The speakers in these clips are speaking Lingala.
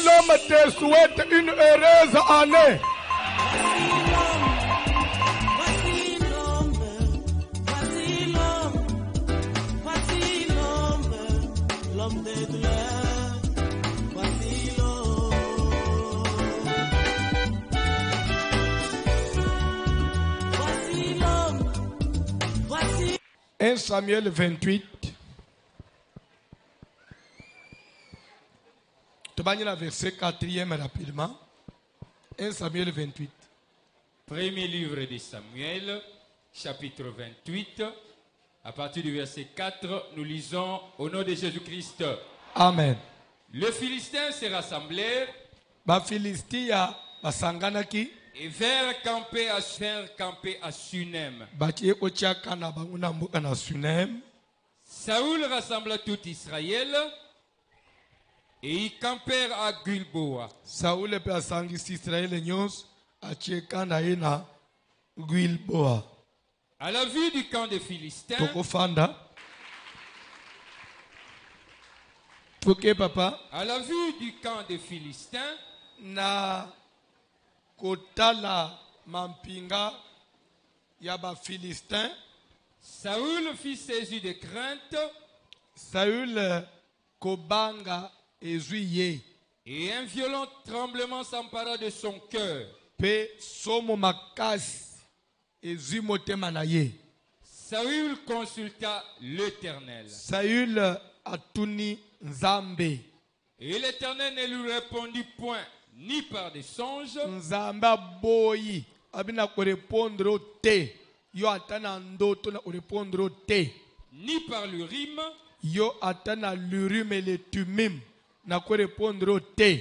l'homme te souhaite une heureuse année. L'homme des douleurs, voici l'homme. 1 Samuel 28. Tu vas lire le verset 4e rapidement. 1 Samuel 28. Premier livre de Samuel, chapitre 28. À partir du verset 4, nous lisons au nom de Jésus-Christ. Amen. Les Philistins se rassemblèrent Bafilistia basanganaki et vinrent camper à Sunem. batie otiaka na bango na mboka na Sunem. Saoul rassembla tout Israël et ils campèrent à Gilboa. Saul pe asangisi Israele nyonso atieka na ye na Gilboa. À la vue du camp des Philistins, Tokofanda. Toke papa. à la vue du camp des Philistins, Na kotala mampinga ya ba Philistin. Saoul fit saisi de crainte Saül kobanga ezuye et un violent tremblement s'empara de son cœur. pe somo makasi ezui motema na ye. Saül consulta l'Éternel. Saül atuni Nzambe. Et l'Éternel ne lui répondit point, ni par des songes, Nzambe aboyi abina korepondre te. Yo atana ndoto na korepondre te. ni par l'Urim, Yo atana l'Urim et le Tumim na korepondre te.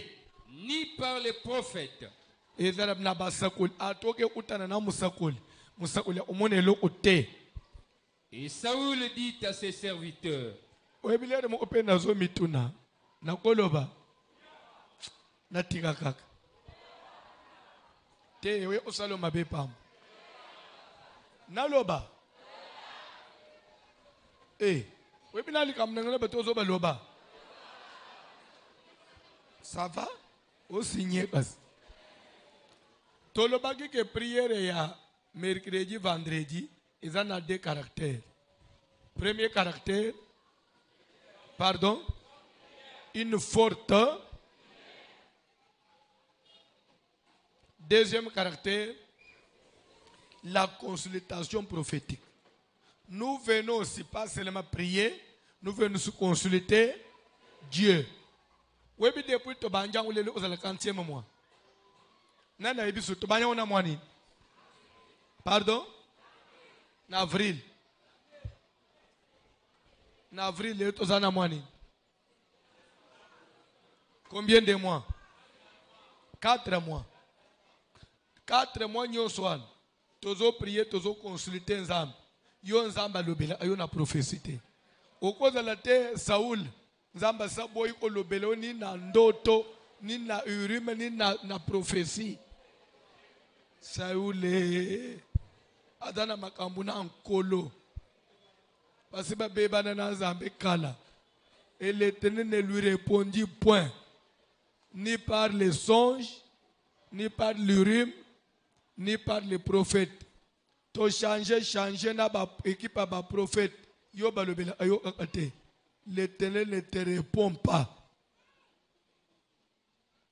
ni par les prophètes. Ezara na basakoli atoke utana na musakoli. Musakoli omone loko te. Et Saoul dit à ses serviteurs, Oyebilere mo ope nazo mituna. Na koloba. Na tika kaka. Te we osalo mabe pam. Na loba. Webina likamnangala batozo ba loba. Ça va? O signé bas. Toloba que prière ya mercredi vendredi, ils en ont deux caractères. Premier caractère, pardon, une forte. Deuxième caractère, la consultation prophétique. Nous venons aussi pas seulement prier, nous venons se consulter Dieu. Oui, mais depuis que tu as dit que tu as 40e mois. Nana ebiso to banya ona mwani. Pardon? En avril. En avril, les autres en mwani. Combien de mois? 4 mois. 4 mois, nous sommes. Tozo prier, tozo consulter Nzambe. Yo Nzamba lobela, ayo na prophétie. Au cause de la terre, Saoul, Nzamba saboyi ko lobela ni na ndoto, ni na Urim, ni na prophétie. Saoul adana makambu na nkolo. Parce que bébé na Nzambe kala. Et l'Éternel ne lui répondit point, ni par les songes, ni par l'Urim, ni par les prophètes. To changer na ba équipe ba prophète. Yo balobela ayo akate. L'Éternel ne te répond pas.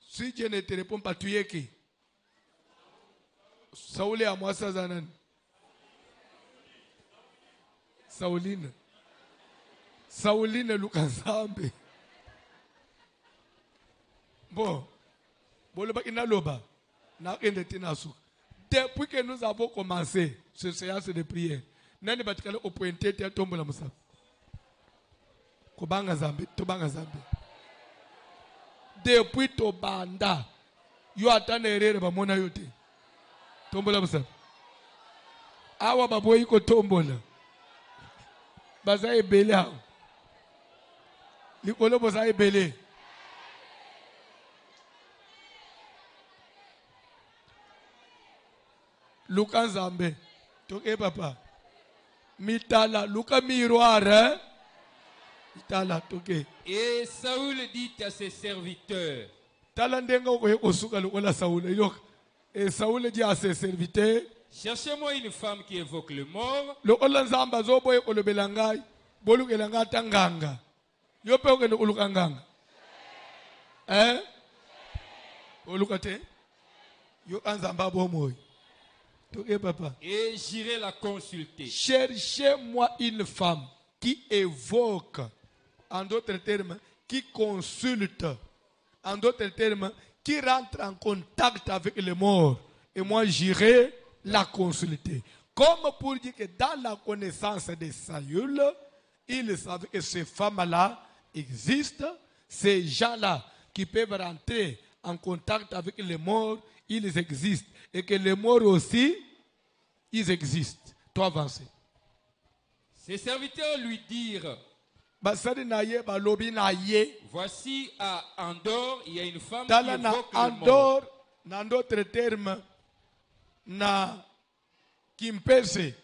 Si Dieu ne te répond pas, tu es qui? Saoul à moi ça zanan. Sauline Lukanzambe. Bon, boloba inaloba na endetinasu. Depuis que nous avons commencé ce séance de prière, nani batikale opointé te tombola musa. Kobanga Zambe, tobanga Zambe. Depuis to banda, yo atana erere ba mona yote. Tombola musa. Awa baboyi ko tombola. Baza ebele hao. Likolo boza ebele. Luka Nzambe. Toke papa. Mitala. Luka miroir. Mitala. Toke. Et Saoul dit à ses serviteurs, talandenga okoye kosuka lokola Saoul ilok et Saoul dit à ses serviteurs cherchez-moi une femme qui évoque le mort. lokola nzamba zoboye kolobela ngai bolukela ngai tanganga yo pe okende koluka nganga oluka te yo anzamba bomoy toke papa Et j'irai la consulter. cherchez-moi une femme qui évoque, en d'autres termes, qui consulte, en d'autres termes, qui rentre en contact avec les morts. Et moi, j'irai la consulter. Comme pour dire que dans la connaissance de Saül, il savait que ces femmes-là existent, ces gens-là qui peuvent rentrer en contact avec les morts, ils existent. Et que les morts aussi, ils existent. Toi, avancez. Ses serviteurs lui dirent, Basari na ye balobi na ye voici à Andorre, il y a une femme qui tala na évoque le mort. Andorre na d'autres termes na kimpese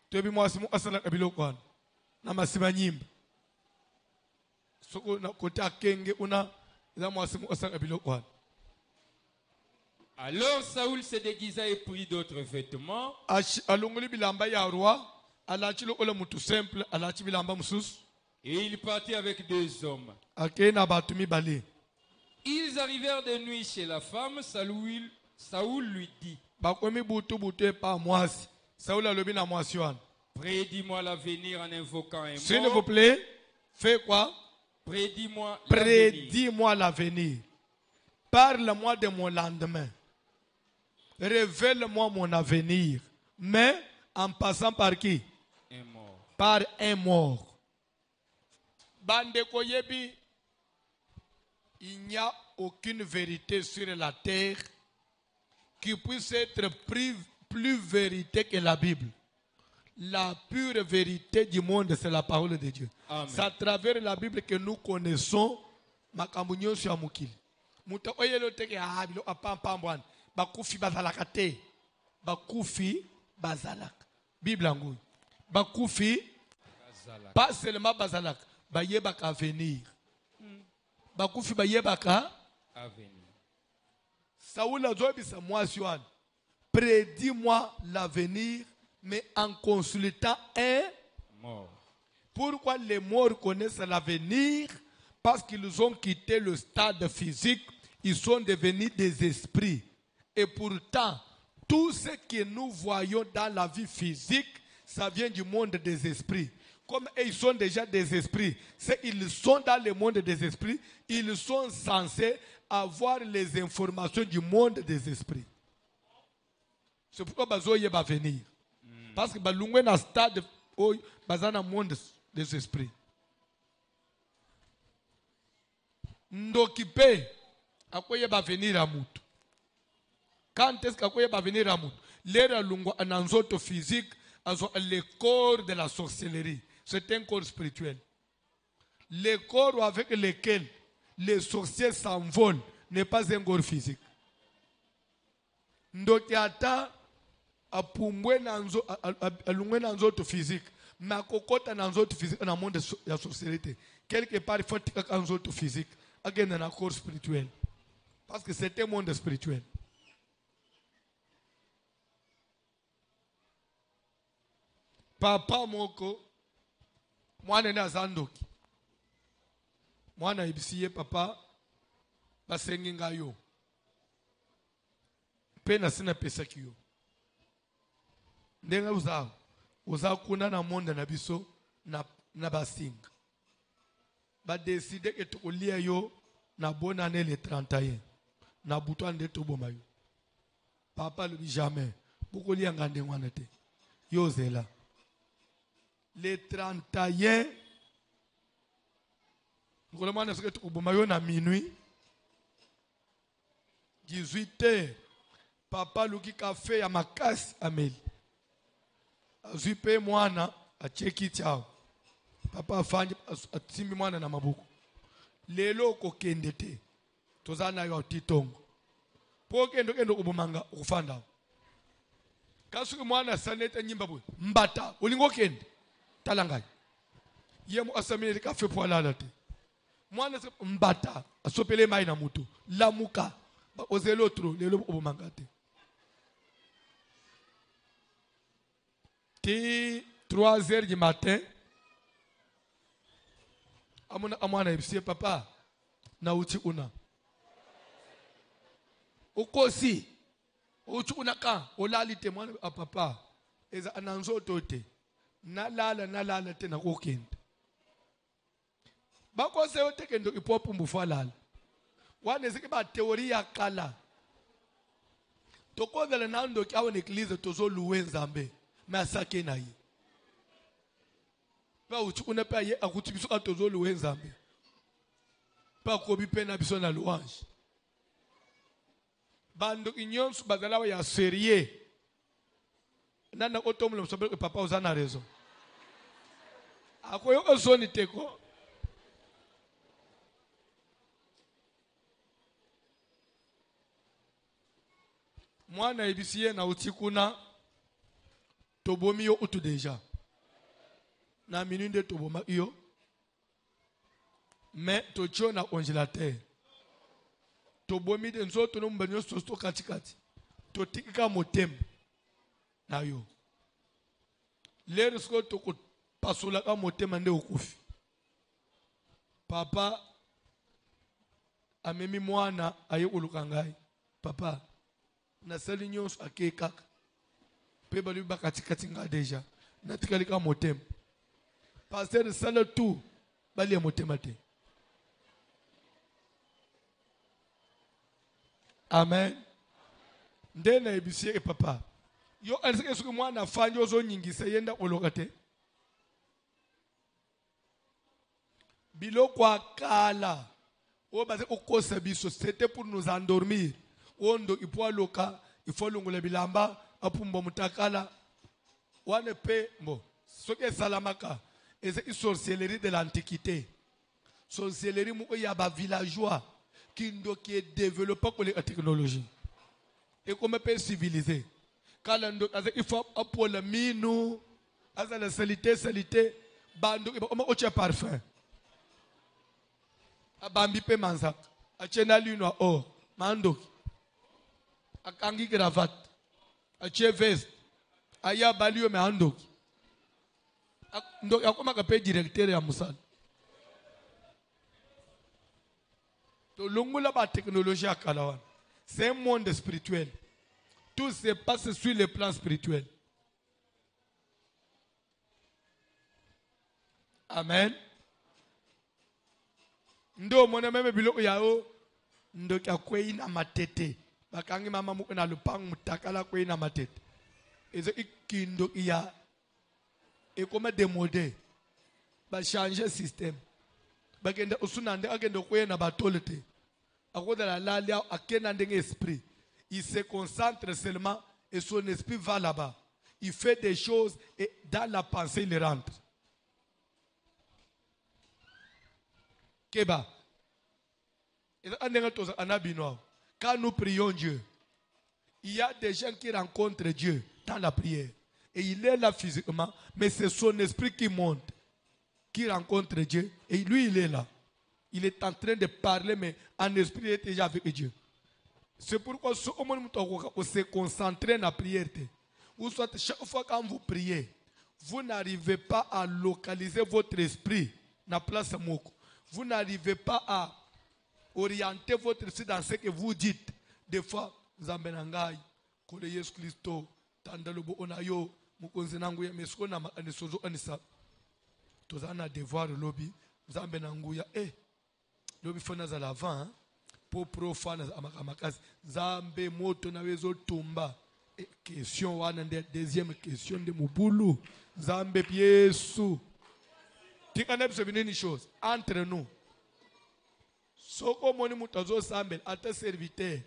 tobi mwasi mu asala kabilo kwana na masiba nyimba soko na kota kenge una za mwasi mu asala kabilo kwana. Alors Saoul se déguisa et prit d'autres vêtements. Alongoli bilamba ya roi alachi lokola mutu simple alachi bilamba mususu Et il partit avec 2 hommes. akena batumi bale Ils arrivèrent de nuit chez la femme. Saoul lui dit, bakomi butu pa mwasi Saul alobi na mwasi wana prédis-moi l'avenir en invoquant un s'il vous mort. plaît fais quoi? Prédis-moi l'avenir. Prédis-moi l'avenir. Parle-moi de mon lendemain. Révèle-moi mon avenir. Mais en passant par qui? Un mort. Par un mort. Bande Koyebi, il n'y a aucune vérité sur la terre qui puisse être plus vérité que la Bible. La pure vérité du monde, c'est la parole de Dieu. Amen. C'est à travers la Bible que nous connaissons makambo nyonso ya mokili. Muta oyelo teke habilo apampambwana. Bakufi bazalaka te. Bakufi bazalaka. Bible ngoi. Bakufi Bazalaka. pas seulement bazalaka, bayebaka venir. Bakufi bayebaka Avenir. Saoul azobisa mwasi wana. Prédis-moi l'avenir, mais en consultant un. Mort. Pourquoi les morts connaissent l'avenir? Parce qu'ils ont quitté le stade physique, ils sont devenus des esprits. Et pourtant, tout ce que nous voyons dans la vie physique, ça vient du monde des esprits. Comme ils sont déjà des esprits, ils sont dans le monde des esprits, ils sont censés avoir les informations du monde des esprits. C'est pourquoi Bazoye va venir. Parce que Balungwe na stade bazana monde des esprits. Ndokipe akoye va venir à mutu. Quand est-ce qu'akoye va venir à mutu? L'era lungo ananzoto physique, le corps de la sorcellerie. C'est un corps spirituel. Le corps avec lequel les sorciers s'envolent n'est pas un corps physique. Ndokiata apumbwe nanzo alungwe nanzoto physique. Mais kokota nanzoto physique dans le monde de la sorcellerie. Quelque part il faut tika nanzoto physique. Again dans un corps spirituel. Parce que c'est un monde spirituel. Papa moko mwana na zandoki. Mwana ibisiye papa basengi ngayo. Pena sina pesa kiyo. Ndenga uza kuna na monde na biso na basinga. Ba décider que tokolia yo na bonne année le 31. Na butwa ndeto boma yo. Papa le jamais. Bokolia ngande ngwana te. Yo zela. Le 31 Ngolomana ce que tokoboma yo na minuit 18h. Papa luki café ya makasi ameli. Azipe mwana acheki chao. Papa afanye atimbi mwana na mabuku. Lelo kokende te. Tozana yo titongo. Pokendo kendo kubumanga ukufanda. Kasuki mwana saneta nyimba bwe. Mbata ulingo kende. Talangai. Yemu asamiri kafe po alala te. Mwana mbata asopele mai na mutu. lamuka oze l'autre lelo obomangate ti 3h du matin amwana ibisiye papa na uchi una ukosi uchi una ka olali te mwana a papa eza ananzo tote nalala te na kokenda bakose otekendo ipopu mbufalala wane zike ba teoria kala tokozela nando ki awo n'eglise tozoluwe nzambe masake na ye pa uchi una pa ye akuti biso atozoluwe nzambe pa kobi pe na biso na louange bando inyonso bazala ya sérieux nana otomula msobele papa uzana raison akoyo ozoni teko mwana ebisiye na utikuna tobomi yo utu deja na minunde toboma yo mais tocho na congélateur tobomi de nzoto no mbanyo sosto katikati totikika motem na yo lero sko toko pasula ka motema nde okufi papa amemi mwana aye koluka ngai papa na sali nyonso akekaka pe balu bakatikati nga deja natikali ka motema pasteur sala tout bali ya motema te amen ndena ebisiye papa yo aliseke suku mwana fanje ozo nyingisa yenda koloka te biloko akala o baze okosa biso c'était pour nous endormir ondo ipo loka ifo longola bilamba apumba mutakala wane pe mbo soke salamaka eze sorcellerie de l'antiquité sorcellerie mu ya ba villageois qui est développé pour la technologie et comme peut civiliser kalando aze ifo apola minu aza la salité bando o ocha parfum abambi pe manzak achena lino o mando akangi cravate ache veste aya balio me ando ndo yakoma ka pe directeur ya musala to longula ba technologie akalawan c'est un monde spirituel tout se passe sur le plan spirituel amen ndo mona meme biloko yao ndo kya kwei na matete bakangi mama muko na lupang mutakala kwei na matete ezo ikindo iya e koma démodé ba changer système bagenda usunande agenda kwei na batolete akoda la lalia akena ndenge esprit il se concentre seulement et son esprit va là-bas il fait des choses et dans la pensée il rentre Keba. Quand nous prions Dieu, il y a des gens qui rencontrent Dieu dans la prière. Et il est là physiquement, mais c'est son esprit qui monte, qui rencontre Dieu. Et lui, il est là. Il est en train de parler, mais en esprit, il est déjà avec Dieu. C'est pourquoi on se concentre dans la prière. Ou soit chaque fois quand vous priez, vous n'arrivez pas à localiser votre esprit dans la place moko. Vous n'arrivez pas à orienter votre esprit dans ce que vous dites. Des fois, Zambenangai, Kole Yesu Christo, Tandalobo Onayo, Mukonzenanguya, Mesona, Anisozo Anisa. Tozana devoir lobby, Zambenanguya, lobby fonas à l'avant, pour profane Amakamakaz, Zambe Moto Nawezo Tumba. Question, deuxième question de Mubulu, Zambe Piesu. Tu connais une chose, entre nous. Soko moni mutazo sambel ata serviteur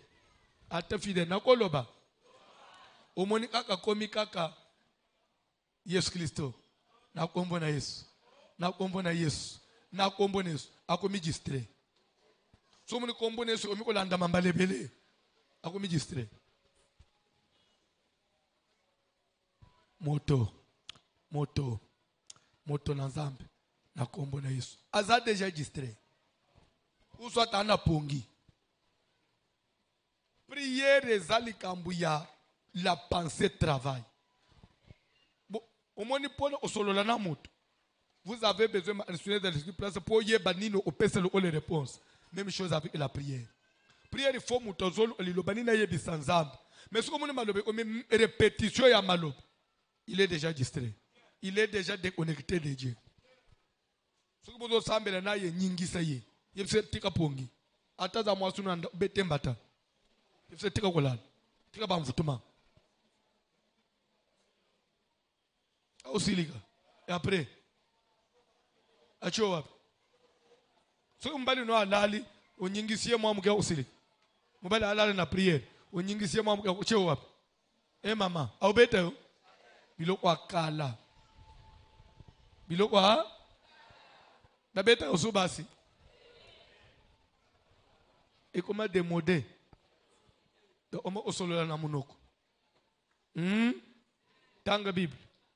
ata fidèle nakoloba omoni kaka komi kaka Yesu Kristo na kombo na Yesu na kombo na Yesu na kombo na Yesu akomi distre so moni kombo na Yesu omi kolanda mambalebele akomi distre moto na Nzambe na kombo na Yesu aza déjà distre ou soit en pongi Prière ezali kambuya la pensée travail. Bon, au moins Paul osolola na moto. Vous avez besoin de l'esprit place pour yebanino opeselo les réponses. Même chose avec la prière. Prière il faut mutozolo lilobanina yebisa nzambe. Mais ce que mon malobe répétition ya malobe. Il est déjà distrait. Il est déjà déconnecté de Dieu. Ce que vous savez na ye nyingisa ye. Yebse tika pongi. Ataza mwasuna betembata. Yebse tika kolala. Tika bamvutuma. Ausilika. Et après acho wapi? So mbali no alali onyingisie mwamuke usilika. Mbali alali na prière. Onyingisie mwamuke acho wapi? Mama, au bete biloko akala. Biloko ha? Na beta usubasi. Et comment démoder? De homo osolola na munoko. Tanga Bible.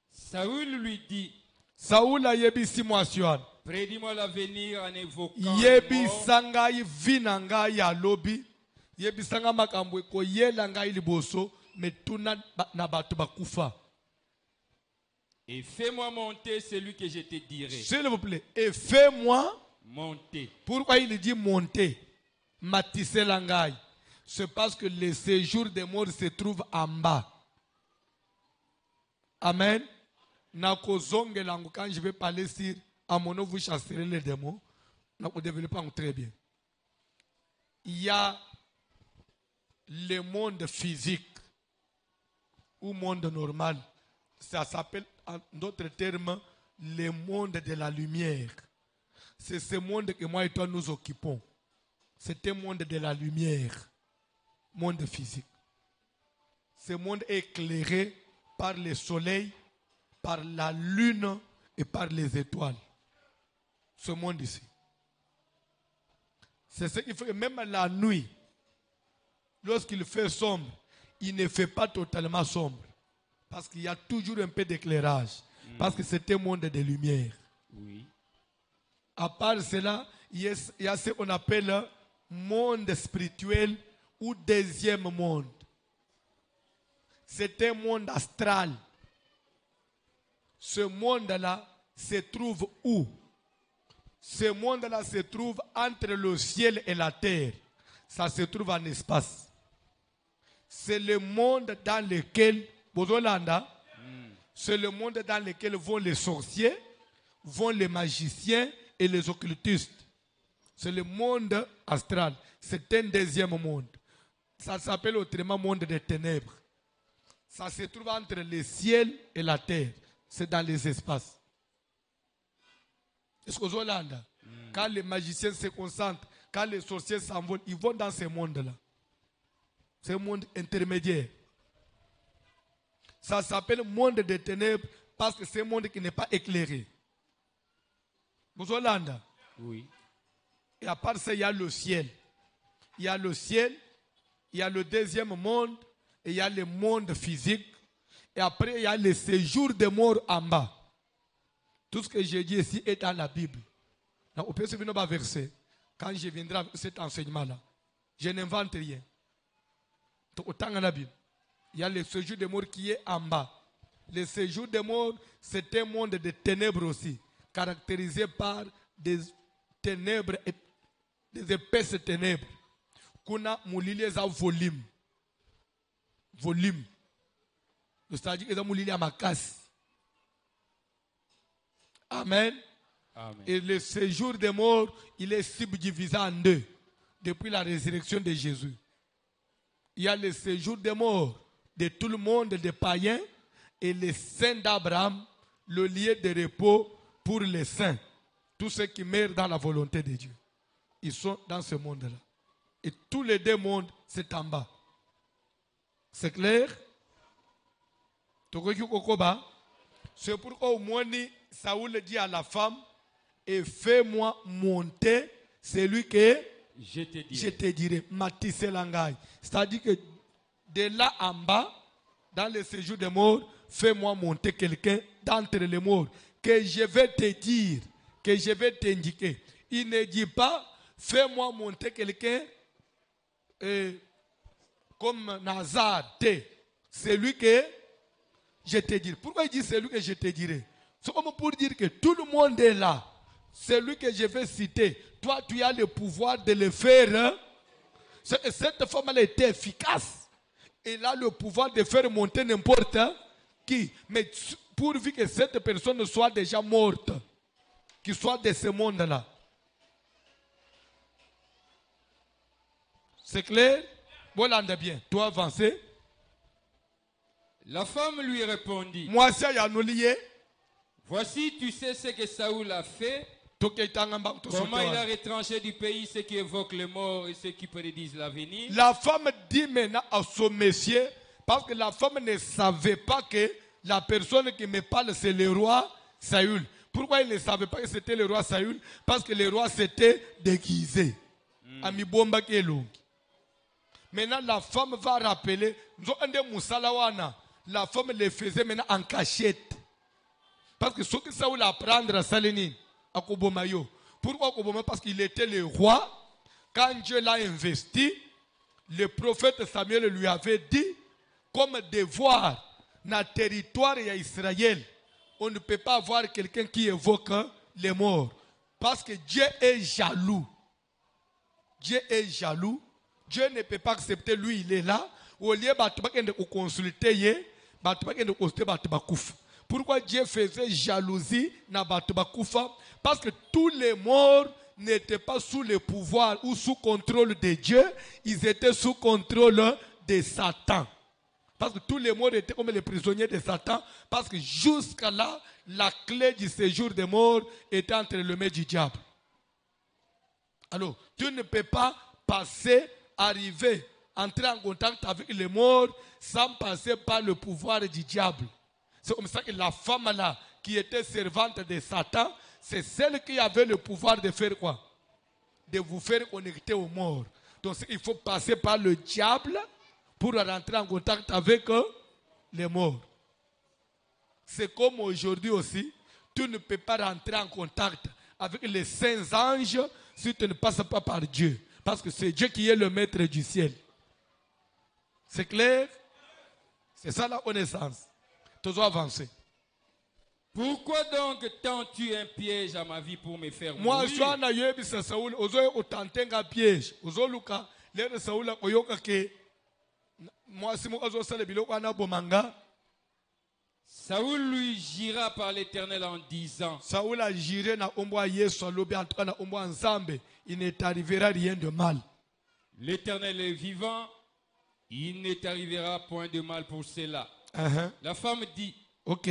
Saoul lui dit, Saoul a yebisi mwasiwan. prédis-moi l'avenir en évoquant Yebisa ngai vina ngai ya lobi. Yebisa nga makambo ko yela ngai liboso metuna na batu bakufa. et fais-moi monter celui que je te dirai. S'il vous plaît, et fais-moi Monter. pourquoi il dit monter? Matisse langai. C'est parce que le séjour des morts se trouve en bas. Amen. Quand je vais parler sur à mon nom, vous chasserez les démons. Nous développons très bien. Il y a le monde physique ou monde normal. Ça s'appelle en d'autres termes le monde de la lumière. C'est ce monde que moi et toi nous occupons. C'est un monde de la lumière. Monde physique. Ce monde est éclairé par le soleil, par la lune et par les étoiles. Ce monde ici. C'est ce qui fait que même la nuit, lorsqu'il fait sombre, il ne fait pas totalement sombre. Parce qu'il y a toujours un peu d'éclairage. Parce que c'est un monde de lumière. Oui. À part cela, il y a ce qu'on appelle monde spirituel ou deuxième monde. C'est un monde astral. Ce monde-là se trouve où? Ce monde-là se trouve entre le ciel et la terre. Ça se trouve en espace. C'est le monde dans lequel, c'est le monde dans lequel vont les sorciers, vont les magiciens et les occultistes. C'est le monde astral. C'est un deuxième monde. Ça s'appelle autrement monde des ténèbres. Ça se trouve entre le ciel et la terre. C'est dans les espaces. Est-ce que vous avez quand les magiciens se concentrent, quand les sorciers s'envolent, ils vont dans ce monde-là. C'est un monde intermédiaire. Ça s'appelle monde des ténèbres parce que c'est un monde qui n'est pas éclairé. Vous avez Oui. et à part ça, il y a le ciel. Il y a le ciel, il y a le deuxième monde, et il y a le monde physique. Et après, il y a le séjour des morts en bas. Tout ce que j'ai dit ici est dans la Bible. Donc, on peut se venir au verset. Quand je viendrai avec cet enseignement-là, je n'invente rien. Donc, autant dans la Bible, il y a le séjour des morts qui est en bas. Le séjour des morts, c'est un monde de ténèbres aussi, caractérisé par des ténèbres, des épaisses ténèbres. Kuna mulili za volume. Volume. C'est-à-dire que za mulili a makasi. Amen. Amen. Et le séjour des morts, il est subdivisé en deux depuis la résurrection de Jésus. Il y a le séjour des morts de tout le monde, des païens, et les saints d'Abraham, le lieu de repos pour les saints. Tous ceux qui meurent dans la volonté de Dieu. Ils sont dans ce monde-là. Et tous les deux mondes, c'est en bas. C'est clair? C'est pourquoi au moins Saoul dit à la femme, et fais-moi monter celui que je te dirai. Matisse Langai. C'est-à-dire que de là en bas, dans le séjour des morts, fais-moi monter quelqu'un d'entre les morts que je vais te dire, que je vais t'indiquer. Il ne dit pas, fais-moi monter quelqu'un comme Nazar, c'est lui que je te dirai. Pourquoi il dit c'est lui que je te dirai? C'est comme pour dire que tout le monde est là. C'est lui que je vais citer. Toi, tu as le pouvoir de le faire. Hein? Cette femme, elle était efficace. Elle a le pouvoir de faire monter n'importe qui. Mais pourvu que cette personne soit déjà morte, qu'il soit de ce monde-là. C'est clair? Voilà, bien. Toi, avancez. La femme lui répondit, Moi, ça y a nous lié. voici, tu sais ce que Saoul a fait, comment il a retranché du pays ceux qui évoquent les morts et ceux qui prédisent l'avenir. La femme dit maintenant à son monsieur, parce que la femme ne savait pas que la personne qui me parle, c'est le roi Saül. Pourquoi il ne savait pas que c'était le roi Saül? Parce que le roi s'était déguisé. Ami bomba qui est long. Maintenant, la femme va rappeler, la femme le faisait maintenant en cachette. Parce que ce que Saül apprendre à Salénine, à Kobomayo. Pourquoi Kobomayo? Parce qu'il était le roi. Quand Dieu l'a investi, le prophète Samuel lui avait dit, comme devoir dans le territoire d'Israël, on ne peut pas avoir quelqu'un qui évoque les morts. Parce que Dieu est jaloux. Dieu est jaloux. Dieu ne peut pas accepter, lui, il est là. Au lieu de consulter, pourquoi Dieu faisait jalousie dans Batouba? Parce que tous les morts n'étaient pas sous le pouvoir ou sous contrôle de Dieu, ils étaient sous contrôle de Satan. Parce que tous les morts étaient comme les prisonniers de Satan, parce que jusqu'à là, la clé du séjour des morts était entre les mains du diable. Alors, tu ne peux pas passer, arriver, entrer en contact avec les morts sans passer par le pouvoir du diable. C'est comme ça que la femme là, qui était servante de Satan, c'est celle qui avait le pouvoir de faire quoi? De vous faire connecter aux morts. Donc il faut passer par le diable pour rentrer en contact avec les morts. C'est comme aujourd'hui aussi, tu ne peux pas rentrer en contact avec les saints anges si tu ne passes pas par Dieu. Parce que c'est Dieu qui est le maître du ciel. C'est clair? C'est ça la connaissance. Toujours avancer. Pourquoi donc tends-tu un piège à ma vie pour me faire Moi, mourir? je suis en Yobi Saoul, ozo tenter un piège. Ozo Luka, l'air Saoul oyoka ke. Moi, si moi ozo sale biloko ana bomanga. Saoul lui jura par l'Éternel en disant, Saoul a juré na ombo Yesu alobi en tout cas na ombo Nzambe, il ne t'arrivera rien de mal. l'Éternel est vivant, il ne t'arrivera point de mal pour cela. La femme dit, OK.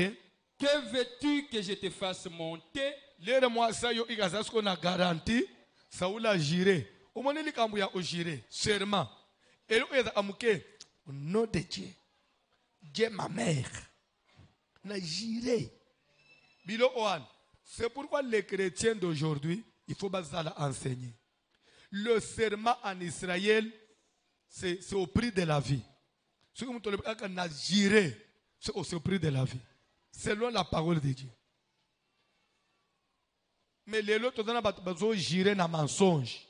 que veux-tu que je te fasse monter? L'air moi ça yo igazas qu'on a garanti. Saoul a juré. Au moment où il a juré, serment. Et il a amuké au nom de Dieu. Dieu ma mère. N'a juré. Bilo Oan. C'est pourquoi les chrétiens d'aujourd'hui, il faut enseigner. Le serment en Israël, c'est au prix de la vie. Ce que nous avons juré, c'est au prix de la vie. Selon la parole de Dieu. Mais les autres, vous avez juré dans mensonge.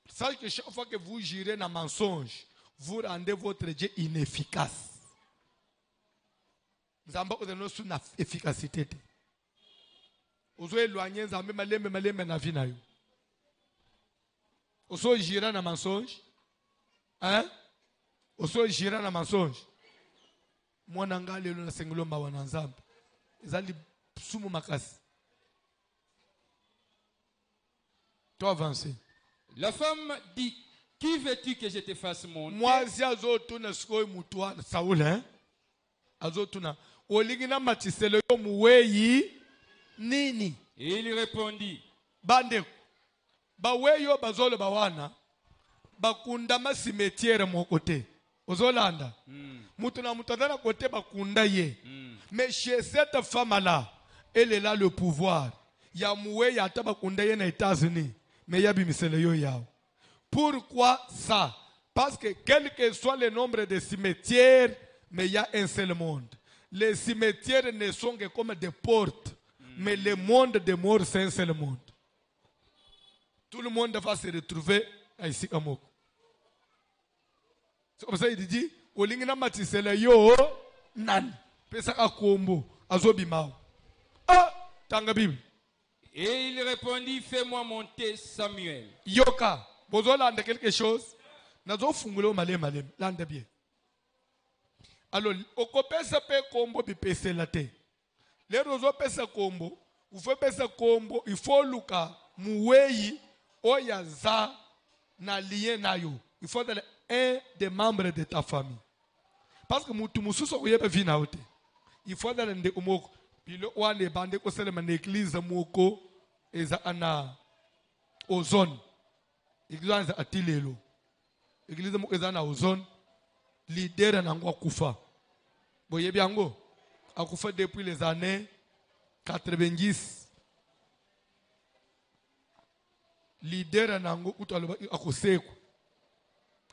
Sachez que chaque fois que vous jurez dans mensonge, vous rendez votre Dieu inefficace. Vous avez une efficacité. Vous avez éloigné, vous avez éloigné la vie. Vous avez juré dans mensonge. Hein? Vous avez juré dans mensonge. Moi, je suis un senglo mbawana nzambe. Ezali sumu makasi. Toi avancer. La femme dit, qui veux-tu que je te fasse monter? Moi, si azotuna skoy mutwa Saoul, hein? Azotuna. Oligina matiselo yo muweyi nini? Et il répondit, Bande. Baweyo bazolo bawana. Bakunda ma cimetière mon côté. Ozolanda. Mutuna mutadana côté bakunda ye. Mais chez cette femme-là, elle est là le pouvoir. Ya moué ya tabakunda ye na États-Unis. Mais ya bimisele yo yao. Pourquoi ça? Parce que quel que soit le nombre de cimetières, mais il y a un seul monde. Les cimetières ne sont que comme des portes. Mais le monde des morts, c'est un seul monde. Tout le monde va se retrouver à Isikamoko. C'est comme ça il dit, olingina matisela yo nan. Pesa akombo azobimao. Ah, tanga Bible. Et il répondit, fais-moi monter Samuel. Yoka, besoin lande quelque chose. Nazo fungule malem malem, lande bien. Alors, okopesa pe kombo bipese la te. Les rozo pesa kombo, vous faites pesa kombo, il faut luka muweyi oyaza na lien na yo. Il faut être un des membres de ta famille. Parce que mutu mususo uyebe vina ote. Il faut être nde umoko. Pilo wane bande ko selema na église moko eza ana ozone. Église za atilelo. Église moko eza na ozone. Leader nango akufa. Boyebi yango akufa depuis les années 90. Leader nango utaloba akoseko.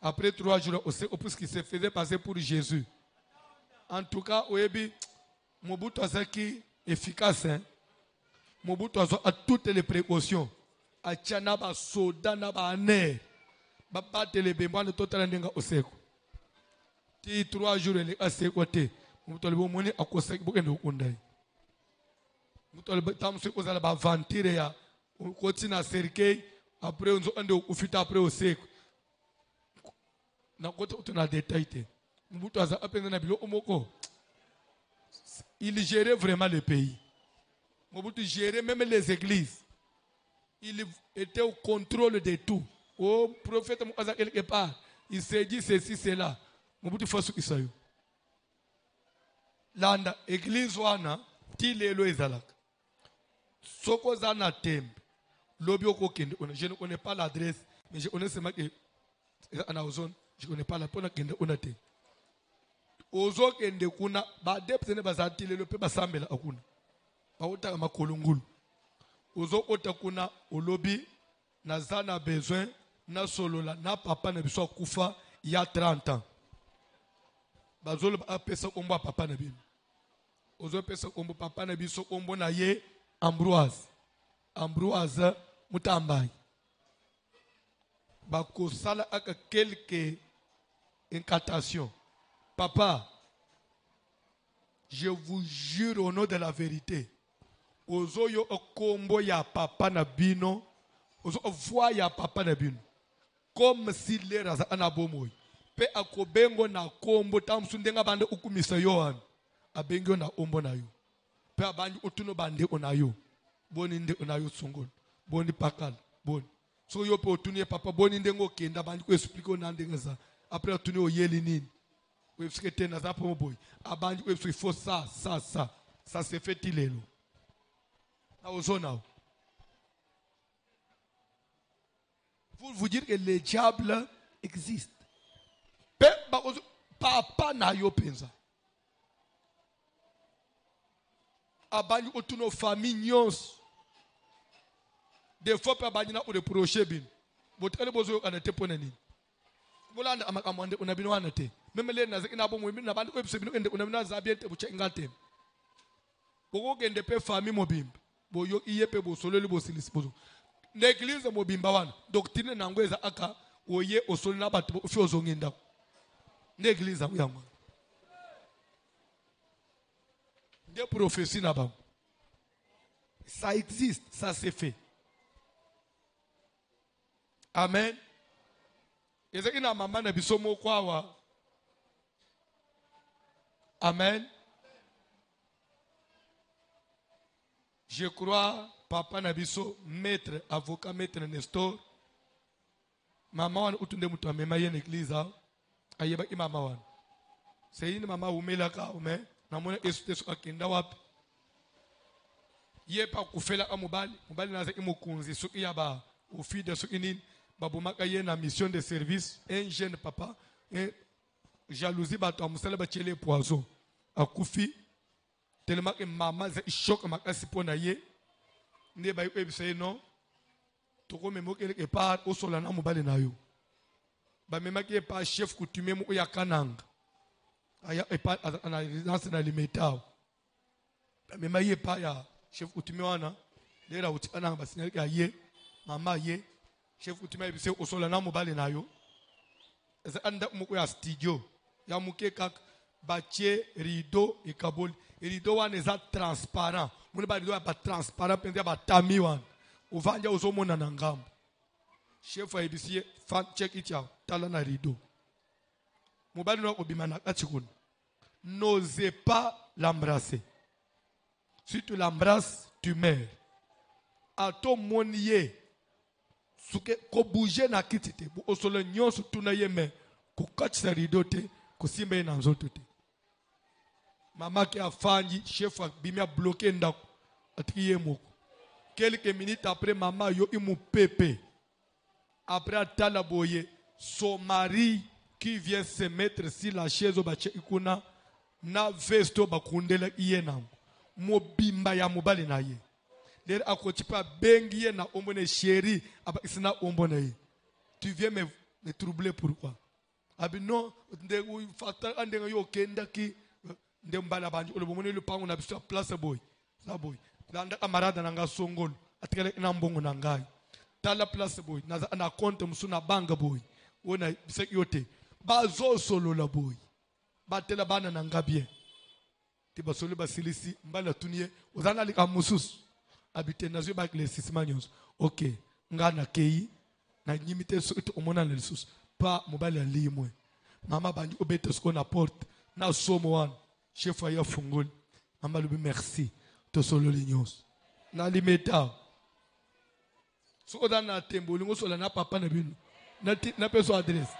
Après 3 jours, parce qu'il se faisait passer pour Jésus. En tout cas, oyebi Mobutu azaki efficace. Hein? Mobutu a toutes les précautions. A tchana ba soda na ba aner. Ba battre les bemba de total ndenga oseko. Ti 3 jours ele aseko te. Mobutu le bomoni akoseko bokende okundai. Mobutu le tamse kozala ba ventire ya kotina cercueil après on ande okufita après oseko. Na kote utuna détail te. Mobutu aza apenda na bilo omoko. Il gérait vraiment le pays. Mobutu gérait même les églises. Il était au contrôle de tout. Au prophète Moukasa quelque part, il s'est dit ceci, cela. Mobutu fasu isayo. Landa, église wana, ti lelo ezalaka. Soko zana tembe. Lobi oko kende. Je ne connais pas l'adresse, mais je connais seulement que je ne connais pas la pona kende onate. Ozo kende kuna ba depse ne bazati lelo pe basambela akuna ba ota makolongulu ozo ota kuna olobi na zana besoin na solola na papa na biso kufa ya 30 ans bazolo ba pesa kombo papa na bino ozo pesa kombo papa na biso kombo na ye Ambroise Mutambai ba ko sala aka quelques incantations. Papa, je vous jure au nom de la vérité. Ozo yo kombo ya papa na bino, ozo voix ya papa na bino. Comme si l'era za anabomoy. Pe akobengo na kombo tamsundenga bande ukumisa yohan. Abengo na ombo na yo. Pe abandi utuno bande onayo. Boni nde onayo songol. Boni pakal. Boni. So yo pe otunie papa boni ndengo kenda bandi ko explique onandenga za. Après otuni oyeli nini. Il faut ça. Ça se fait il Pour vous dire que le diable existe. Papa na yo penza. Abani otuno famille nyons. Des fois papa na o reprocher bin. Botele bozo kanete ponani. Bolanda amakamande unabino wanate. Même les nazaki na bomo na bandu ko sebino ende unamina zabiente buche ngate. Boko gende pe famille mobimba. Boyo iyepe bo sololi bo silis bozo. L'église mobimba wana doctrine na ngweza aka oye osoli na batu ofi ozongenda. L'église yangwa. Des prophéties na ba. Ça existe, ça s'est fait. Amen. Ezeki na mama na bisomo kwawa. Amen. Je crois, papa Nabiso, maître, avocat, maître Nestor. Maman, on utunde mutu amema yen église. Ayeba ki mama wan. C'est une maman umela ka ume. Namona esute so akenda wapi. Ye pa kufela amubali. Mubali naza imukunzi so iyaba. Ufide so inin. Babumaka ye na mission de service. Un jeune papa. Jalousie bato amusala ba chele poison akufi tellement que maman ze choc makasi pona ye ne ba yebisa non to ko memo quelque part au solana mobale na yo ba memaki pa chef coutumier mo ya kananga aya epa na résidence na limitao ba memaki pa ya chef coutumier wana lera utikana ba signal ka ye mama ye chef coutumier yebisa au solana mobale na yo anda muko ya studio ya muke kak batie rideau et kabol rideau wana eza transparent muni ba rideau ba transparent penza ba tami wana uvanja uzomona na ngambo chef ayebisi fan check it out tala na rideau mobali no kobima na kati kuna n'osez pas l'embrasser si tu l'embrasses tu meurs ato moniye suke ko bouger na kiti te bu osolo nyonso tuna yeme ko katisa rideau te ko simba na nzoto te mama ki afanji chef bimia bloqué ndako atiye moko quelques minutes après maman yo imu pepe après atala boye son mari qui vient se mettre sur la chaise obache ikuna na vesto bakundela iye nango mobimba ya mobali na ye lere akotipa bengi ye na ombone chéri aba isina ombone ye tu viens me troubler pourquoi abi non nde u fata ande yo kenda ki nde mbala banji olobomone le pango na biso place boy sa boy landa camarade nanga songolo atikele na mbongo na ngai tala place boy na compte musuna banga boy wona bisek yote bazo solo la boy batela bana nanga bien ti basolo basilisi mbala tuniye uzana lika mususu habité na zo ba éclaircissement nyonso OK ngana kei na nyimite so to omona le lisusu pa mobali ya limwe mama bandi obete sko na porte na somo wana chef ya fungoli mama lubi merci to solo le nyonso na limeta so odana tembo lingo sola na papa na bino na peso adresse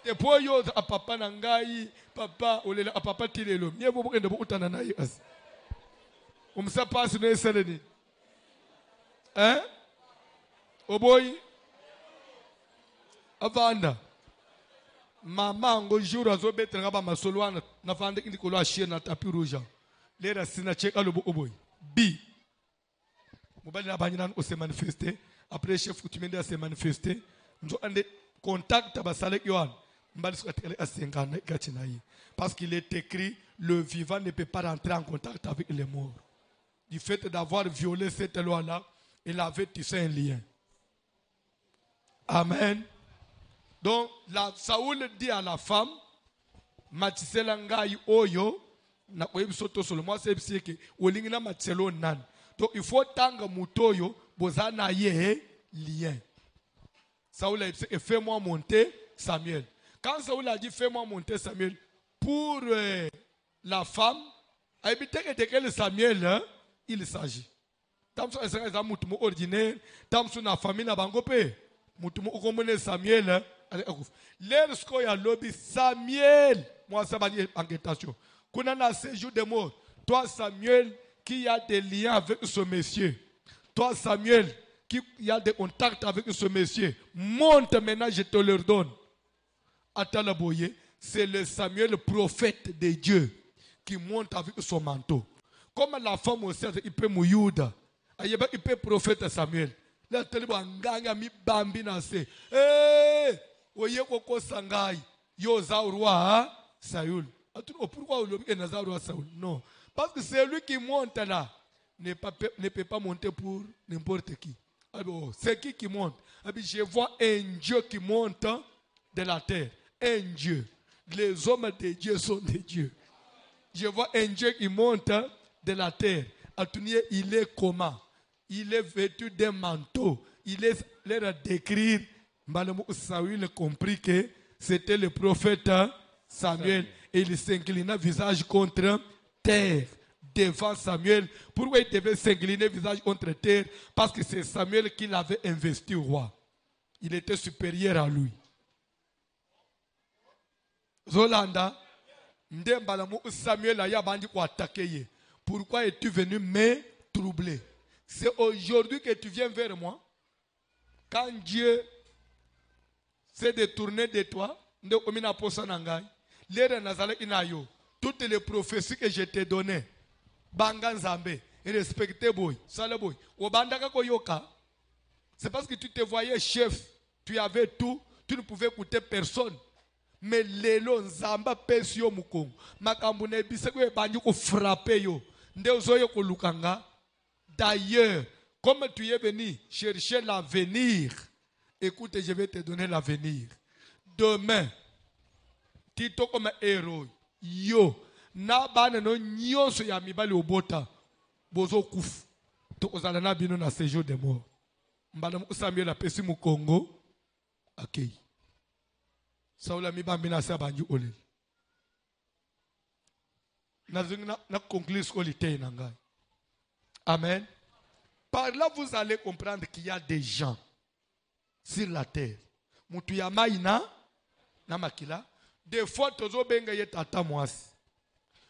te poyo a papa na ngai papa olela a papa tilelo mie bo bokende bo utana na yi as umsa pass no eseleni oboy avanda mama ngo jour azo betra ba masolwana na fande indikolo a chien na tapis rouge lera sina cheka lobo oboy bi mobali na banyina o se manifester après chef coutumier a se manifester nzo ande contact ba salek yohan mbali sukatele asengana ikachina yi parce qu'il est écrit le vivant ne peut pas rentrer en contact avec les morts. Du fait d'avoir violé cette loi-là, il avait tissé un lien. Amen. Donc, Saoul dit à la femme, Matisela ngai oyo, na koyebi soto solo, moi c'est psy que olingina matiselo nan. Donc, il faut tanga mutoyo, bozana ye lien. Saoul a dit, fais-moi monter Samuel. Quand Saoul a dit, fais-moi monter Samuel, pour la femme, a dit que le Samuel, hein, il s'agit. Tamso est mutumo ordinaire, tamso na famille na bangope, mutumo okomone Samuel, lorsqu'il y a lobby Samuel, moi ça va dire enquêtation. Qu'on a un séjour de mort, toi Samuel qui a des liens avec ce monsieur, toi Samuel qui a des contacts avec ce monsieur, monte maintenant, je te le donne. Atalaboye, c'est le Samuel, le prophète de Dieu, qui monte avec son manteau. Comme la femme aussi, il peut mouiller. Il peut prophète Samuel. Là, tu as mi bambi na se. Oye koko sangai. Yo zaurwa Saül. Pourquoi on dit que Saül? Non. Parce que c'est lui qui monte là. Ne peut pas monter pour n'importe qui. C'est qui monte? Je vois un Dieu qui monte de la terre. Un Dieu. Les hommes de Dieu sont des dieux. Je vois un Dieu qui monte de la terre. Atunier, il est comment? Il est vêtu d'un manteau. Il est l'air à décrire. Saül a compris que c'était le prophète Samuel. Et il s'inclina visage contre terre devant Samuel. Pourquoi il devait s'incliner visage contre terre? Parce que c'est Samuel qui l'avait investi roi. Il était supérieur à lui. Zolanda, Samuel a bandi pour attaquer. Pourquoi es-tu venu me troubler? C'est aujourd'hui que tu viens vers moi. Quand Dieu s'est détourné de toi, toutes les prophéties que je t'ai données, Banganzambe, respecté boy, salaboy, Obandaka koyoka, c'est parce que tu te voyais chef, tu avais tout, tu ne pouvais écouter personne. Mais lelo nzamba pesi yo mukongo makambo na ebise ko ebanyi ko frapper yo nde ozoyo ko lukanga. D'ailleurs, comme tu es venu chercher l'avenir, écoute, je vais te donner l'avenir. demain tito comme héros yo na bana no nyonso ya mibali obota bozo kufu tokozala na bino na séjour de mort mbala Samuel apesi mu Congo akei Saula mibambi na sa banju oleli na conclure ce que na ngai. Amen. Par là vous allez comprendre qu'il y a des gens sur la terre mutu ya maina na makila des fois tozo benga ye tata mwasi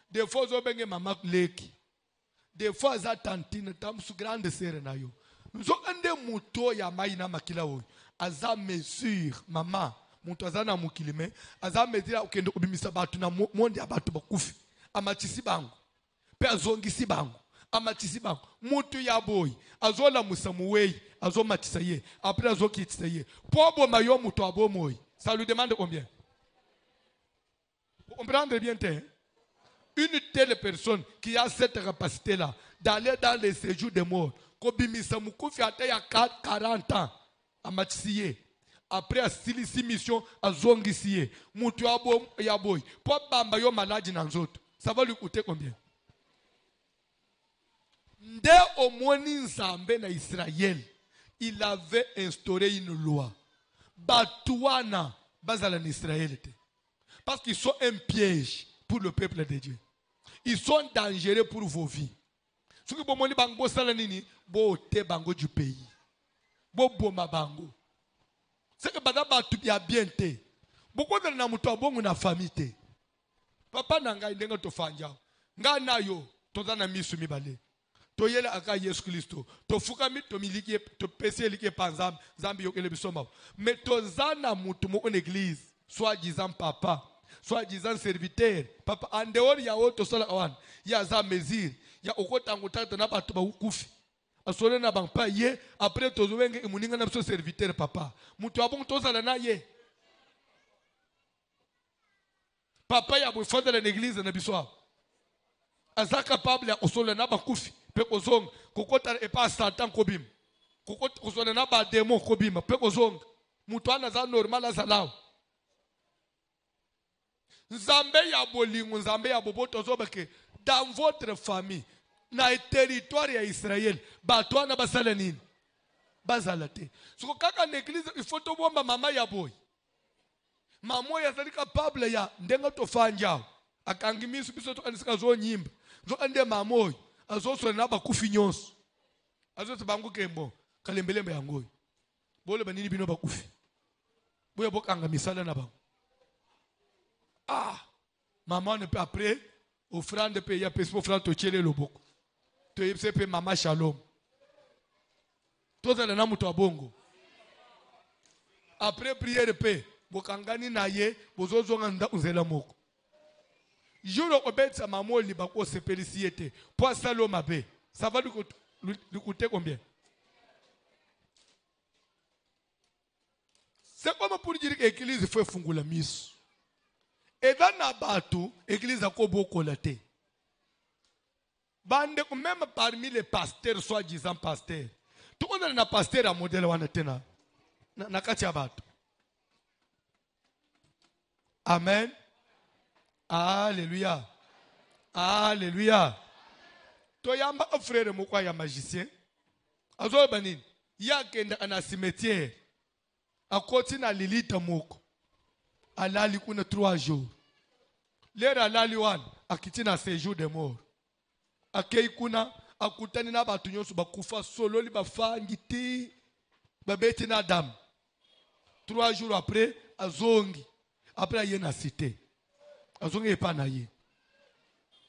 des fois tozo benga mama leki des fois za tantine tamsu grande sœur na yo nzo ande muto ya maina makila oyo aza mesure mama mutu aza na mukilime aza mesure okende kubimisa batu na monde ya batu bakufi amatisi bango pe azongisi bango amatisi bango mutu ya boy azola musamuwei azomatisa ye après azokitisa ye pobo mayo mutu abomoy ça lui demande combien? Vous comprenez bien une telle personne qui a cette capacité là d'aller dans les séjours de mort kobimisa mukufi ata ya 40 ans amatisi ye après asilisi mission azongisi ye mutu ya boy po bamba yo maladi na nzoto ça va lui coûter combien? Dès au moni Nzambe na Israël, il avait instauré une loi. Batouana, bazala en Israël. Parce qu'ils sont un piège pour le peuple de Dieu. Ils sont dangereux pour vos vies. Ce que vous moni bango salanini, bo te bango du pays. Bo boma bango. C'est que bada batu ya bien te. Beaucoup de na mutu abongo na famille te. Papa nanga indenga to fanja. Nga na yo, toza na misu mibale. To yele aka Yesu Kristo to fukami to miliki to pese like panzam zambi yokele bisoma mais to zana mutu mo en église soit disant papa soit disant serviteur papa en dehors ya auto sola awan ya za mesure ya okota ngutata na batu ba ukufi asole na bampa ye après to zowenge imuninga na so serviteur papa mutu abon to zala na ye papa ya bo fondre l'église na biswa aza capable ya osole na bakufi pe kozonga kokota epa Satan kobim kokota kozona na ba démon kobima pe kozonga mutu ana za normal azalao Nzambe ya bolingo Nzambe ya boboto zobake dans votre famille na territoire ya Israël bato ana basala nini bazalate soko kaka na église il faut to bomba mama ya boy mama ya zali capable ya ndenga to fanja akangimisu biso to kanisika zo nyimba zo ande mama azoso na bakufi nyonso azoso bango kembo kalembelembe yango bole banini bino bakufi boya bokanga misala na bango maman ne peut après offrande pe ya pesi offrande to chele loboko to yipse pe mama shalom toza na mutu abongo après prière pe bokangani na ye bozozonga nda uzela moko Jour obetsa maman liba ko sepelisiete pour saloma be ça va lui coûter combien? C'est comme pour dire que l'église faut fungula miso et dans na bato église ko boko laté bande même parmi les pasteurs soi-disant pasteurs tout on a na pasteur à modèle wana tena na kati ya bato. Amen. Alléluia. Alléluia. Toyamba un frère moko ya magicien. Azo banini. Ya kenda ana cimetière. Akoti na lilita moko. Alali kuna 3 jours. Lera alali wana akiti na séjour de mort. Akei kuna akutani na batu nyonso bakufa solo li bafangi ti babeti na dame. 3 jours après azongi. Après il y a une cité. Azongi epana ye.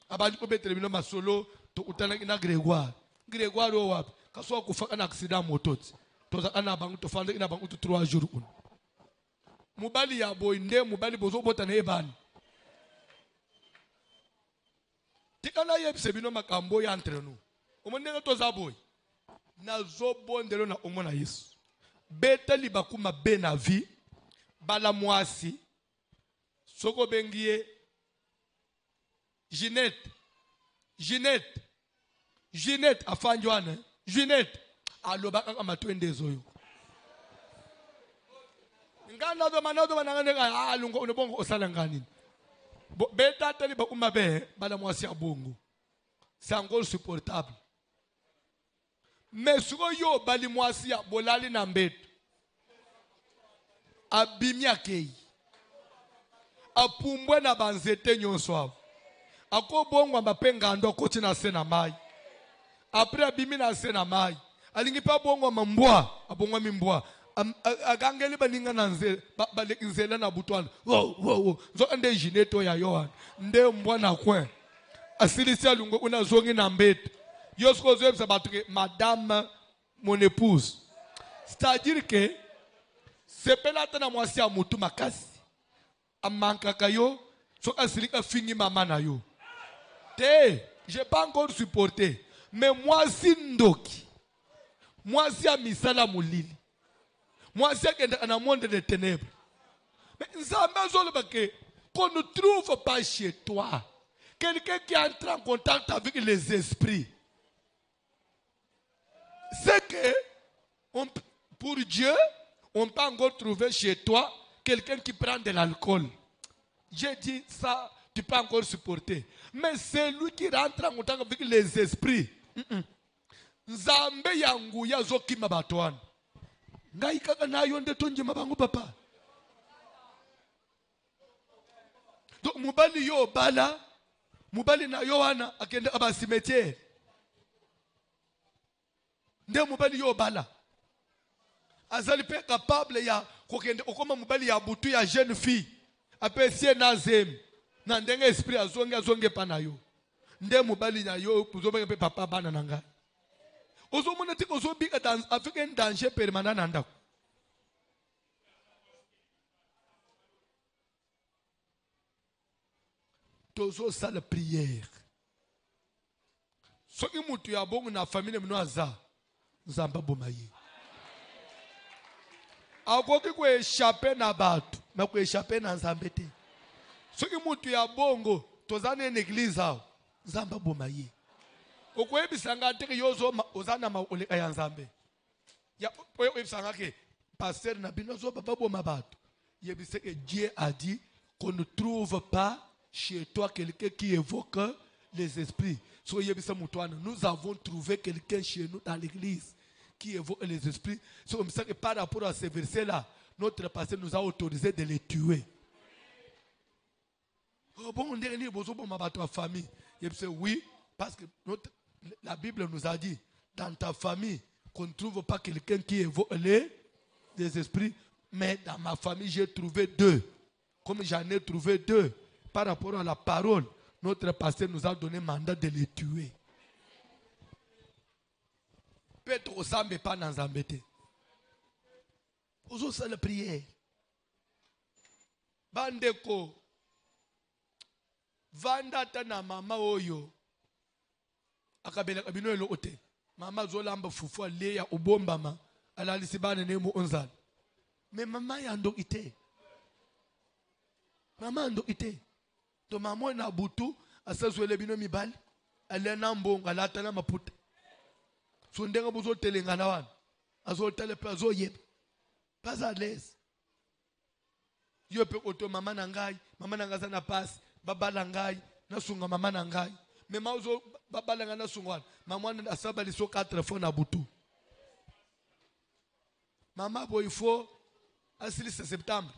Abandi ko betre bino masolo to utana na Grégoire. Grégoire o wapi? Kaso kufa na accident mototi. Toza ana bangu to fande ina bangu to 3 jours un. Mubali ya boy nde mubali bozo bota na ebani. Tikana yebise bino makambo ya entre nous. Omondenga toza boy. Na zo bondelo na omona Yesu. Beteli bakuma be na vie. Bala mwasi. Soko bengiye Ginette afanjwana Ginette aloba kaka matwende zoyo ngana do manado manangane ka lungo unobongo osala ngani beta tali ba umabe bala mwasi abongo c'est encore supportable mais suko yo bali mwasi ya bolali na mbeto abimi akei apumbwe na banzete nyonso avo akobongwa mapenga ndo akoti na se na mai après abimi na se na mai alingi pa bongwa mambwa abongwa mimbwa agangeli baninga na nzela na butwana wo zo ande jineto ya yohan nde mbwa na kwen asilisi alungo una zongi na mbete yosko zo ebisa batuke madame mon épouse c'est-à-dire que sepela tana mwasi ya mutu makasi amankaka yo so asilika fingi mama na yo te j'ai pas encore supporté mais mwasi ndoki mwasi ya misala mulili mwasi akenda na monde des ténèbres mais nzambe azoloba que qu'on ne trouve pas chez toi quelqu'un qui entre en contact avec les esprits c'est que pour Dieu on peut encore trouver chez toi quelqu'un qui prend de l'alcool. J'ai dit ça, tu peux encore supporter. Mais c'est lui qui rentre en contact avec les esprits. Nzambe yangu ya zoki mabatwan. Ngai kaka na yonde tonje mabangu papa. Donc mubali yo bala, mubali na yohana akende aba cimetière. Nde mubali yo bala. Azali pe capable ya kokende okoma mubali ya butu ya jeune fille apesie na zem na ndenge esprit azonge pana yo nde mubali na yo kuzobenge pe papa bana nanga ozomona ti ozobika dans avec un danger permanent na ndako tozo sala prière soki mutu ya bongo na famille mno aza nzamba bomaye akoki ko échapper na bato mais ko échapper na nzambe te soki mutu ya bongo tozana en église awo nzamba bomaye okoyebisanga te yozo ozana maoleka ya nzambe ya oyebisanga ke pasteur na bino zo baba boma bato yebise que Dieu a dit qu'on ne trouve pas chez toi quelqu'un qui évoque les esprits so yebisa mutwana nous avons trouvé quelqu'un chez nous dans l'église qui évoque les esprits. C'est comme ça que par rapport à ces versets-là, notre pasteur nous a autorisé de les tuer. Oh bon, on dirait que ma famille. Oui, parce que la Bible nous a dit, dans ta famille, qu'on ne trouve pas quelqu'un qui évoque les esprits, mais dans ma famille, j'ai trouvé deux. Comme j'en ai trouvé deux, par rapport à la parole, notre pasteur nous a donné mandat de les tuer. Peut-être osambe pas dans zambete. Ozo sa la prière. Bandeko. Vanda tana mama oyo. Akabela kabino elo ote. Mama zolamba fufu aleya obombama. Alalisi bana nemo onzal. Mais mama yando ite. Mama yando ite. To mama na butu asazwele bino mibali. Alena mbonga latana maputa. Sundenga buzo telengana wana azo telepe azo yeb pas à l'aise yo pe oto mama nangai na pass baba nangai na sunga mama nangai mais mazo baba nangai na sungwana mama na asaba liso 4 fois na butu mama boy faut asili septembre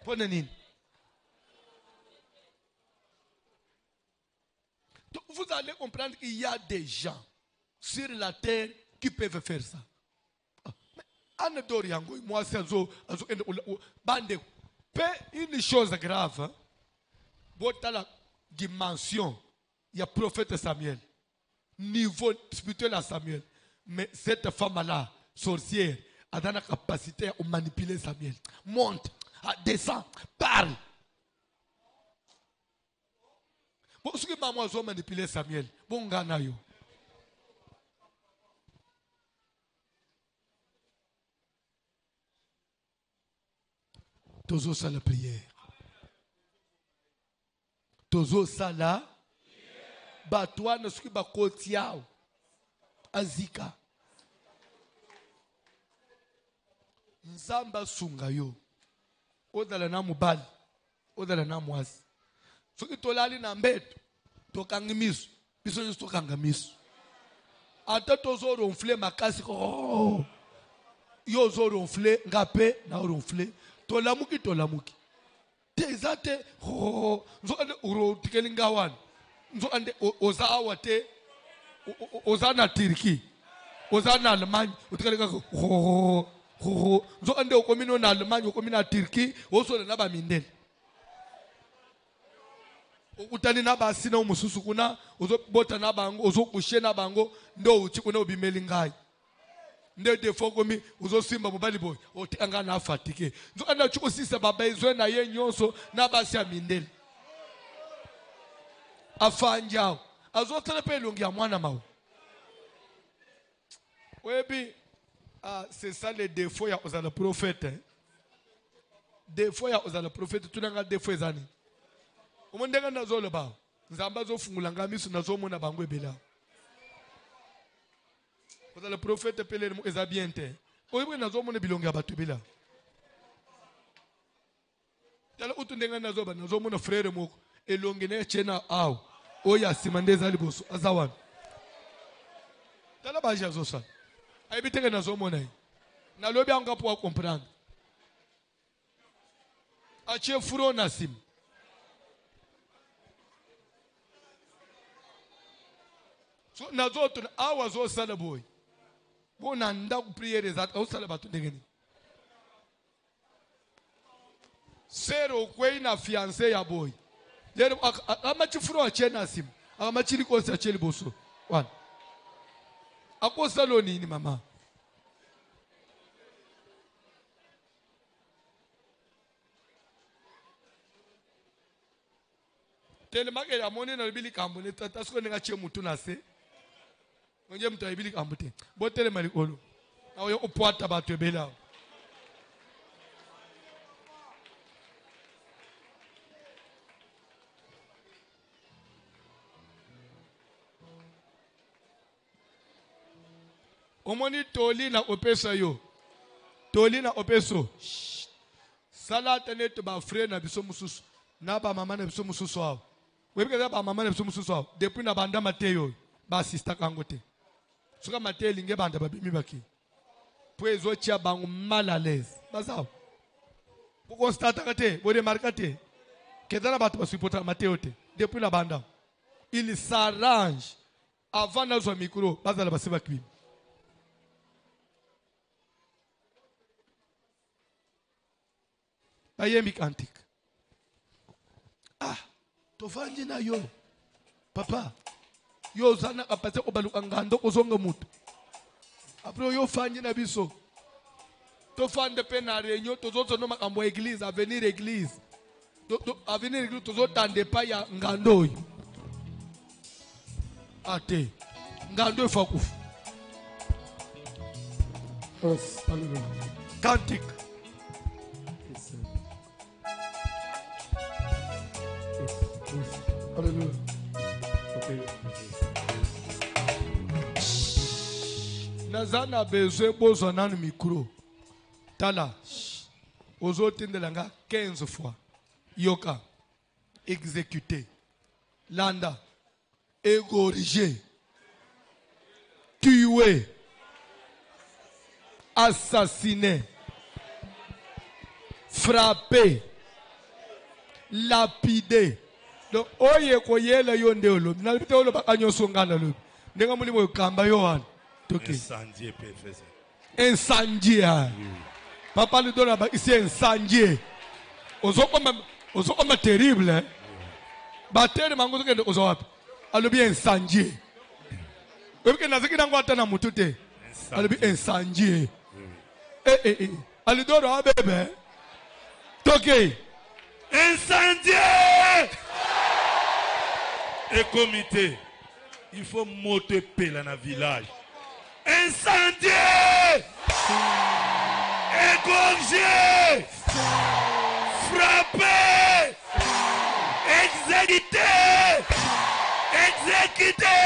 pone nini donc vous allez comprendre qu'il y a des gens sur la terre qui peuvent faire ça. Mais moi c'est bande une chose grave. Dans la dimension, il y a prophète Samuel. Niveau spirituel à Samuel. Mais cette femme-là, sorcière, a dans la capacité à manipuler Samuel. Monte, descend, parle. Bon, ce que maman a manipulé Samuel, bon gana yo. Tozo sa la prière. Tozo sa la. Batwa na suki bakoti yao. Azika. nzamba sunga yo odala na mobali odala na mwasi soki tolali na mbeto tokanga miso biso nyonso tokanga miso ata tozoronfle makasi yo ozoronfle nga mpe na oronfle tolamuki te eza te nzo ande urotikeli nga wana nzo ande oza awa te oza na Turki oza na Allemagne utikeli nga nzo ande okomi no na Allemagne okomi na Turki osola na bamindele utali na basi na umususu kuna uzobota na bango uzokushe na bango ndo uchi kuna ubimeli ngai nde defo komi uzosimba mobali boy oti anga na fatike nzo anda chuko sisa baba izwe na ye nyonso na basi amindele afanjao azotele pe longi ya mwana mawe webi c'est ça le défaut ya ozala prophète défaut ya ozala prophète tunanga défaut ezani umondenga nazolo ba nzamba zofungula ngamiso nazomona bango ebela ozala prophète pelele eza bien te oyibwe nazomona bilongo ya bato ebela tala utundenga nazoba nazomona frère moko elongi ne chena aw oya simandeza liboso azawana tala baje azosa ayibitenge nazomona yi nalobi anga po comprendre achie furo na sim so nazoto awa zo sala boy bona nda ku priere za au sala batu ndengeni sero kwei na fiancé ya boy lero amachi furo achie na sim amachi liko sa cheli boso wana ako salo nini mama tele magere amone na bili kambone tata siko nenga che mutu na se nje mtu ayibili kambute botele malikolo na oyo opwata batu ebela omoni toli na opesa yo toli na opeso salata neto ba frère na biso mususu na ba mama na biso mususu awo webika ba mama na biso mususu awo depuis na banda mateyo ba sister kangote suka mateyo linge banda ba bimi baki po ezo chia bangu mal à l'aise bazawo pour constater kate bo remarquer te kedana bato ba supporter mateyo te depuis na banda il s'arrange avant na zo micro bazala basiba kwi ayembi kantika tofanje na yo papa yo zana kapate obaluka ngando kozonga mutu apro yo fanje na biso tofande pe na réunion tozoto no makambo église avenir église avenir église tozotande pa ya ngando yo ate ngando fakufu kantika Alléluia. Nazana besoin bozo nan micro. Tala. Ozo tindelanga 15 fois. Yoka. Exécuté. Landa. Égorgé. Tué. Assassiné. Frappé. Lapidé. Donc, oye koyela yonde olo. Na bite olo bakanyo songana lo. Ndenga mulimo yokamba yohan. Toki. Incendié PFC. Incendié. Papa le donne ba ici incendié. Ozokoma terrible hein. Batere mangozo kende ozowapi. Alobi incendié. Webike naziki nango atana mutute. Alobi incendié. Alidoro abebe. Toki. Incendié! Et comité, il faut monter pela dans le village. Incendié! Égorgé! Frappé! Exécuté! Exécuté!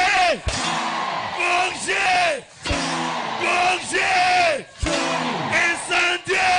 Gorgé! Gorgé! Incendié!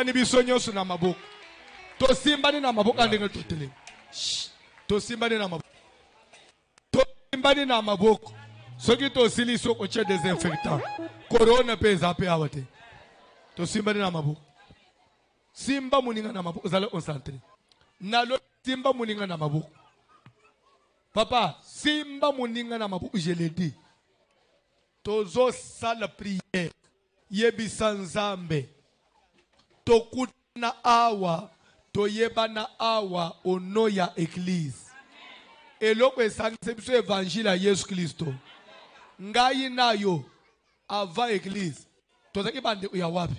ni bisonyoso na maboko. Tosimbani na maboko andenge totele. Tosimbani na maboko. Tosimbani na maboko. Soki tosili soko che désinfectant. Corona pe zape awate. Tosimbani na maboko. Simba muninga na maboko zala concentré. Nalo simba muninga na maboko. Papa, simba muninga na maboko, je l'ai dit. Tozo sala prière. Yebisa nzambe. Tokutana awa. Toyebana awa ono ya église. Eloko esangise biso évangile ya Yesu Kristo. Ngai nayo avant église. Tozaki bande ya wapi?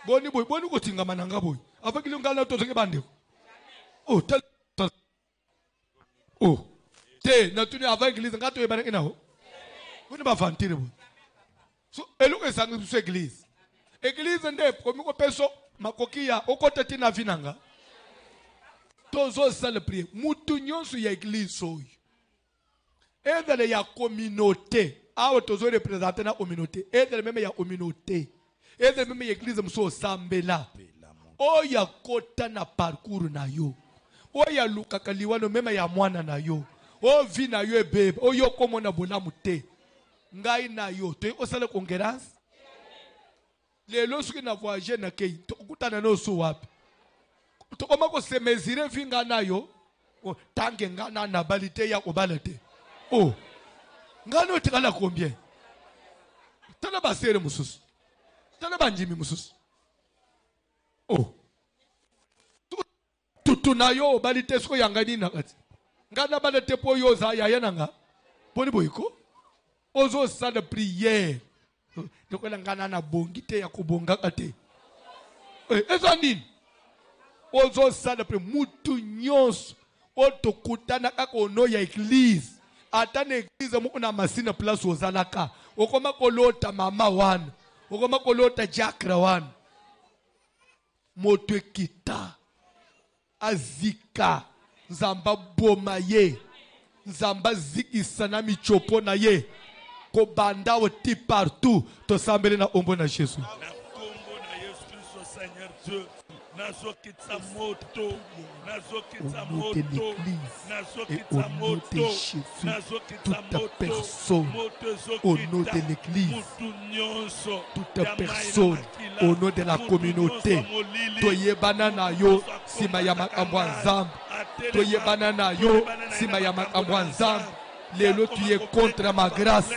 Boni boy, boni kotingama nanga boy. Avant kili ngala tozaki bande. Oh, tel. Oh. Te, natuni avant église ngato yebana kinao. Boni ba vantire boy. So eloko esangise biso église. Église nde komiko peso makokia okotati na vinanga. Tozo sale prier. Mutu nyonso ya église soy. Edele ya communauté. Awo tozo représenter na communauté. Edele même ya communauté. Edele même ya église mso sambela. Oya kota na parcours na yo. Oya lukaka liwano même ya mwana na yo. O vi na yo ebebe. Oyo komo na bolamu te. Ngai na yo. Toye osale concurrence. Lelo soki na voyager na kei. Tokutana no so wapi. Tokoma ko se mesurer vinga na yo. Tange ngana na balite ya kobalete. Oh. Ngano tikala combien? Tana basere mususu. Tana banjimi mususu. Oh. Tutu na yo balite sko yangani na kati. Ngana balete po yo za ya yananga. Poni boyiko. Ozo sa de prière. Lokola ngana na bongite ya kubonga kate. Eza nini? Ozo sa de prière mutu nyonso. Oto kutana kako ono ya église. Ata na église muko na masina place ozalaka. Okoma kolota mama wana. Okoma kolota jakra wana. Moto ekita. Azika. Nzamba boma ye. Nzamba zikisa na michopo na ye. Kobanda oti partout. Tosambele na ombo na Jésus. Na kombo na Yesu Kristo Seigneur Dieu. Nazokitsa moto, nazokitsa moto, nazokitsa moto, nazokitsa moto, au nom de l'église, toute personne au nom de la communauté, toyebana na yo sima ya makambo nzambe, toyebana na yo sima ya makambo nzambe. Lelo tu es contre ma grâce,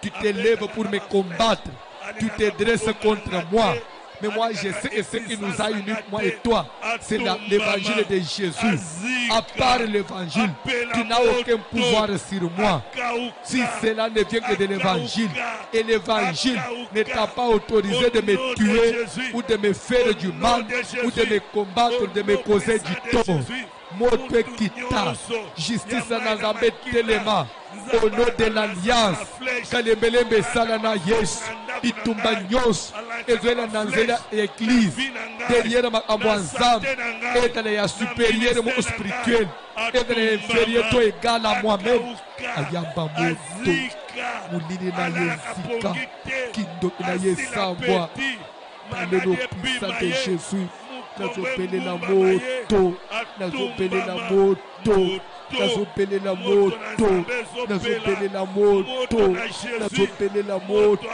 tu te lèves pour me combattre, tu te dresses contre moi. Mais moi, je sais que ce qui nous a unis, moi et toi, c'est l'évangile de Jésus. À part l'évangile, tu n'as aucun pouvoir sur moi. Si cela ne vient que de l'évangile, et l'évangile ne t'a pas autorisé de me tuer, ou de me faire du mal, ou de me combattre, de me causer du tort. Moto kita, justice nazambe telema, au nom de l'alliance, Kalembelembe salana yes, itumba nyos, ezela nanzela église, derrière ma amouanzam, et ya supérieur mon spirituel, et inférieur toi égal à moi-même, ayamba moto, moulini na yezika, kindo na yesambwa, dans le nom puissant de Jésus. Nazopele la moto, nazopele la moto, nazopele la moto, nazopele la moto, nazopele la moto.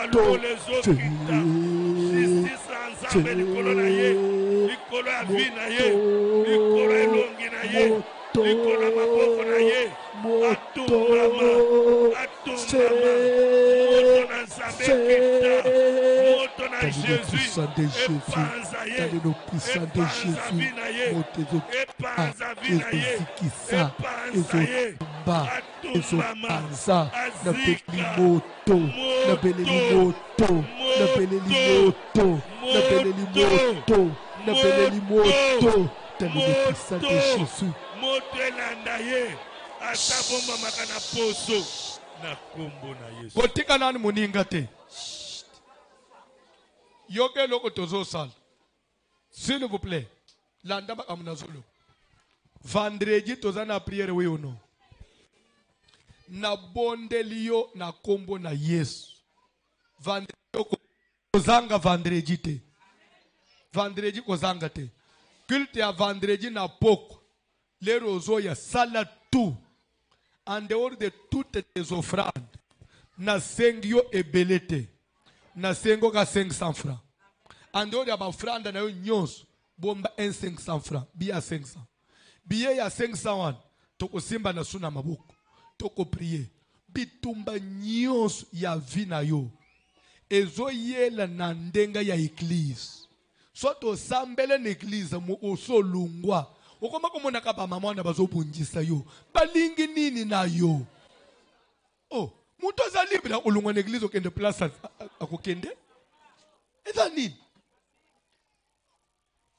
Dans le puissant de Jésus, dans le puissant de Jésus, moto ezokisa, ezokamba, ezopanza, napeli moto, napeleli moto, napeleli moto, napeleli moto, napeleli moto, dans le puissant de Jésus. Moto elanda ye, ata bomba makana poso, na kombo na Yesu. Botika nani muninga te. Yoke loko tozo sal. S'il vous plaît. Landa ba amnazolo. Vendredi toza na prière oui ou non. Na bondeli yo na kombo na Yesu. Vendredi tozanga vendredi te. vendredi kozanga te. Culte ya vendredi na poko. Les roseaux ya sala tout. En dehors de toutes tes offrandes. Na sengyo ebelete. Na sengo ka 500 francs. En dehors ya ba offrande na yo nyonso. Bomba 500 francs. Biya 500. Biye ya 500 wan. Toko simba na suna maboko. Toko prier. Bitumba nyonso ya vi na yo. Ezo yela na ndenga ya église. Soit osambele na église mu osolungwa. Okoma komona ka ba mama na bazobundisa yo. Balingi nini na yo? Oh, muto za libre olungwa na église okende place akokende? Eza nini?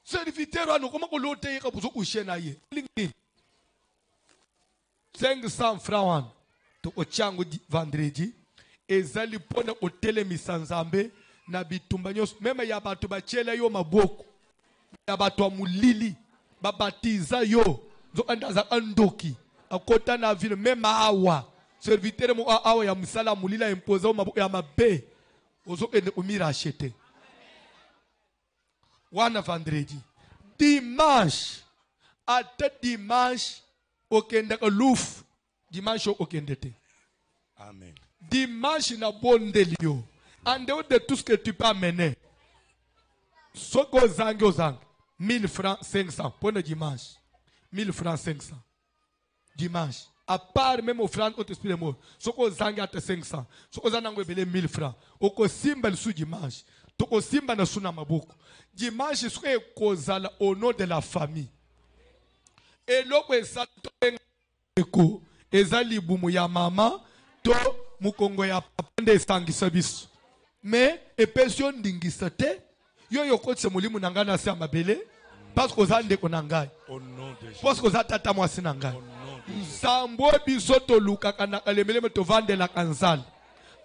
Serviteur ano koma ko lote ka buzo kushena ye. Balingi nini? 500 francs wan. Toko chango vendredi. Ezali pona otele misanzambe na bitumba nyonso meme ya bato bachela yo maboko ya bato mulili babatiza yo zo andaza andoki akota na ville meme awa serviteur mo awa ya musala mulila imposa o maboko ya mabe ozo ende umira achete wana vendredi dimanche ata dimanche okenda ka luf dimanche okende te. Amen. Dimanche na bondeli yo. En dehors de tout ce que tu peux amener. Soko zangi ozang. 1000 francs 500. Pour le dimanche. 1000 francs 500. Dimanche. À part même offrande, on t'explique le mot. Soko zangi ate 500. Soko zangi belé 1000 francs. Oko simba le sous dimanche. Toko simba na suna maboko. Dimanche, soko kozala au nom de la famille. Et loko esa eko. Ezali bumu ya mama. To mukongo ya papa sangisa biso mais epesio ndingisa te yo yokotse mulimu nanga na se mabele parce que zande ko nangai Au nom de Jésus. parce que za tata mwasi nangai Au nom de Jésus. nzambo biso to luka kana kalemele to vandela kanzala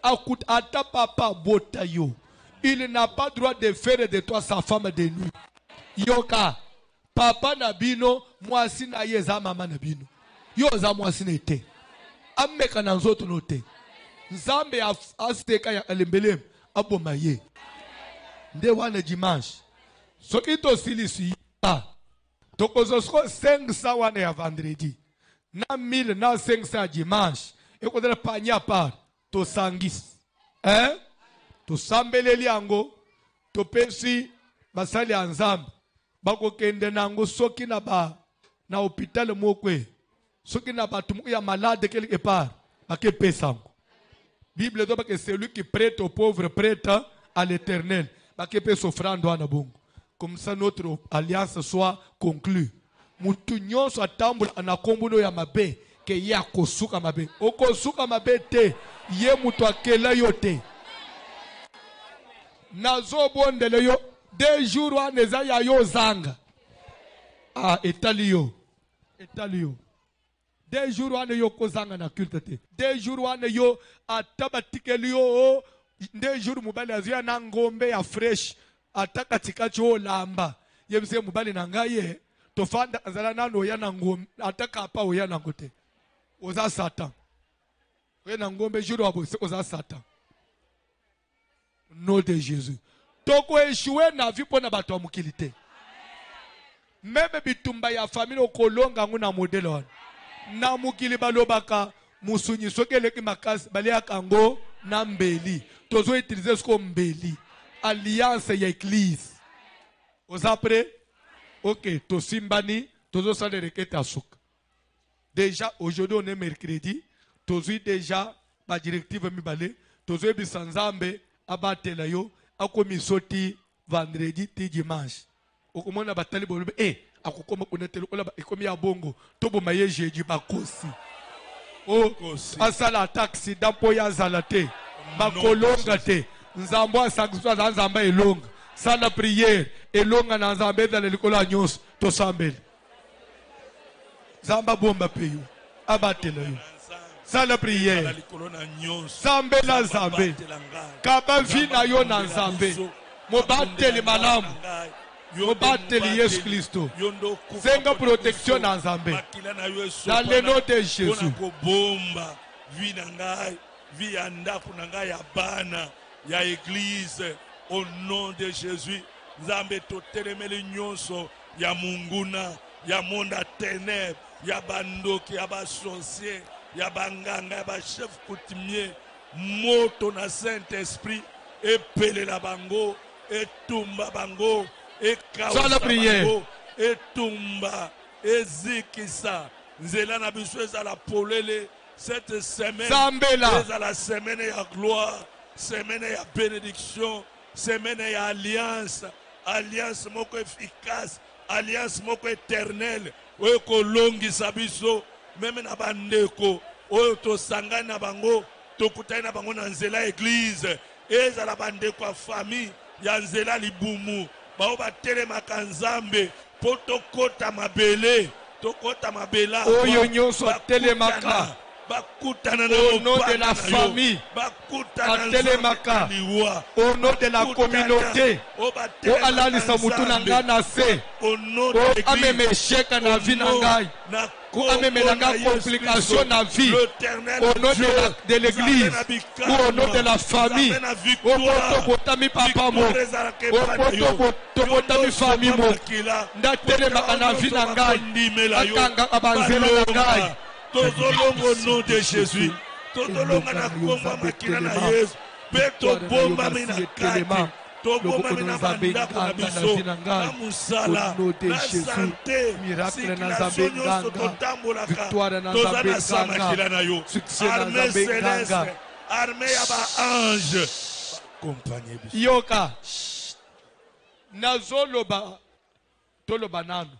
akut ata papa bota yo il n'a pas droit de faire de toi sa femme de nuit yoka papa na bino mwasi na ye za mama na bino yo za mwasi na te ameka na nzoto note nzambe asiteka ya alembelem aboma ye nde wana dimanche soki tosilisi ya tokozosko 500 wana ya vendredi na 1000 na 500 ya dimanche ekozala panye a part tosangisi tosambeleli yango topesi basali ya nzambe bakokende nango soki na hôpital mokwe soki na bato ya malade quelque part bakepesa yango Bible doit que celui qui prête aux pauvres prête à l'Éternel. Bakepesa offrande wana bongo. Comme ça notre alliance soit conclue. Mutu nyonso atambula anakombuno ya mabe ke ya kosuka mabe. Okosuka mabe te ye mutu akela yo te. Nazo bondele yo 2 jours wana eza ya yo zanga. Etali yo. 2 jours wana yo kozanga na culte te. 2 jours wana yo atabatikeli yo 2 jours mubali azia na ngombe ya fresh ataka tikacho o lamba. Yebise mubali na ngaye tofanda azala nano ya na ngombe ataka apa oya na ngote. Oza Satan. Oya na ngombe jour wa bose oza Satan. Nom de Jésus. Toko échouer na vie pona bato ya mokili te. Même bitumba ya famille okolonga nguna modele wana. Na mukili balobaka musunyi sokeleki makasi balia kango na mbeli tozo utiliser sko mbeli alliance ya église oza prêt OK to simbani tozo sala reketa suka déjà aujourd'hui on est mercredi tozo déjà ba directive mibale tozo bisanzambe abatela yo akomisoti vendredi ti dimanche okomona batali bolobe akukoma kunetelo ola ekomi ya bongo tobo maye jeudi bakosi asala taxi dampo ya zalate bakolonga te nzambo asangiswa za nzamba elonga sala prière elonga na nzambe za likolo nyonso to sambele zamba bomba peyo abatela yo sala prière sambela nzambe kaba vina yo na nzambe mobateli malamu mobateli Yesu Kristo zenga protection na nzambe dans le nom de Jésus vie ya ndako na ngai ya bana ya église au nom de Jésus Nzambe totelemeli nyonso ya munguna, ya monda ténèbres, ya bandoki, ya basorcier, ya banganga, ya bachef coutumier, moto na Saint-Esprit, epelela bango, etumba bango, ekawusa bango, etumba, ezikisa, nzela na biso ezala polele, cette semaine, c'est la semaine ya gloire, semaine ya bénédiction, semaine ya alliance, alliance moko efficace, alliance moko éternelle, oyo kolongisa biso, même na bandeko, oyo tosangani na bango, tokutani na bango na nzela église, ezala bandeko ya famille, ya nzela libumu, bao batelemaka Nzambe, po tokota mabele, tokota mabela, oyo nyonso atelemaka, au nom de la famille, atelemaka, au nom de la communauté, o alalisa mutu na ngai na se, o amemesheka na vi na ngai, ko amemelanga complication na vie, au nom de l'église, ou au nom de la famille, o poto botami papa mo, o poto botami famille mo, ndatelemaka na vi na ngai, akanga banzela na ngai. Tozolongo au nom de Jésus. Tozolonga na komba makina na Yesu. Beto bomba mina kati. Tobomba mina bandako na biso. Na musala. Na santé. Circulation nyonso totambolaka. Toza na sama kila na yo. Armée céleste. Armée ya ba ange. Compagnie biso. Yoka. Nazoloba. Toloba nanu.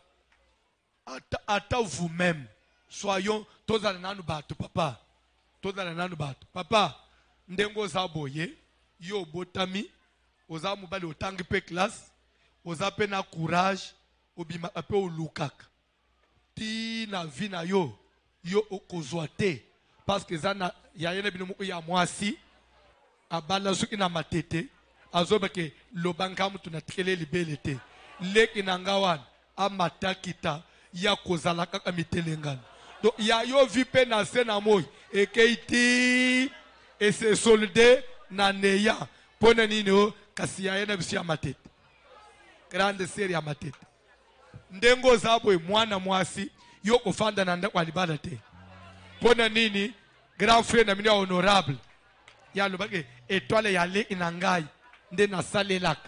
Ata vous-même. Soyons tous à nanu bato, papa. Tous à nanu bato. Papa, ndengo zaboye, yo botami, oza mubali otangi pe classe, oza pe na courage, obima ape o lukaka. Ti na vi na yo, yo okozwate. Parce que zana, ya yene bino muko ya mwasi, abala suki na matete, azoba ke lobanka mutu na tikele libelete. Leki nangawan, amatakita, ya kozala kaka mitelengana. Donc, il y a yo vipe na sena moy et keiti et se solde na neya pona nino kasi ya ena bisi ya matete grande série ya matete ndengo zabo mwana mwasi yo kofanda na ndako alibala te pona nini grand frère na mini honorable ya lobake étoile ya le inangai nde na salelak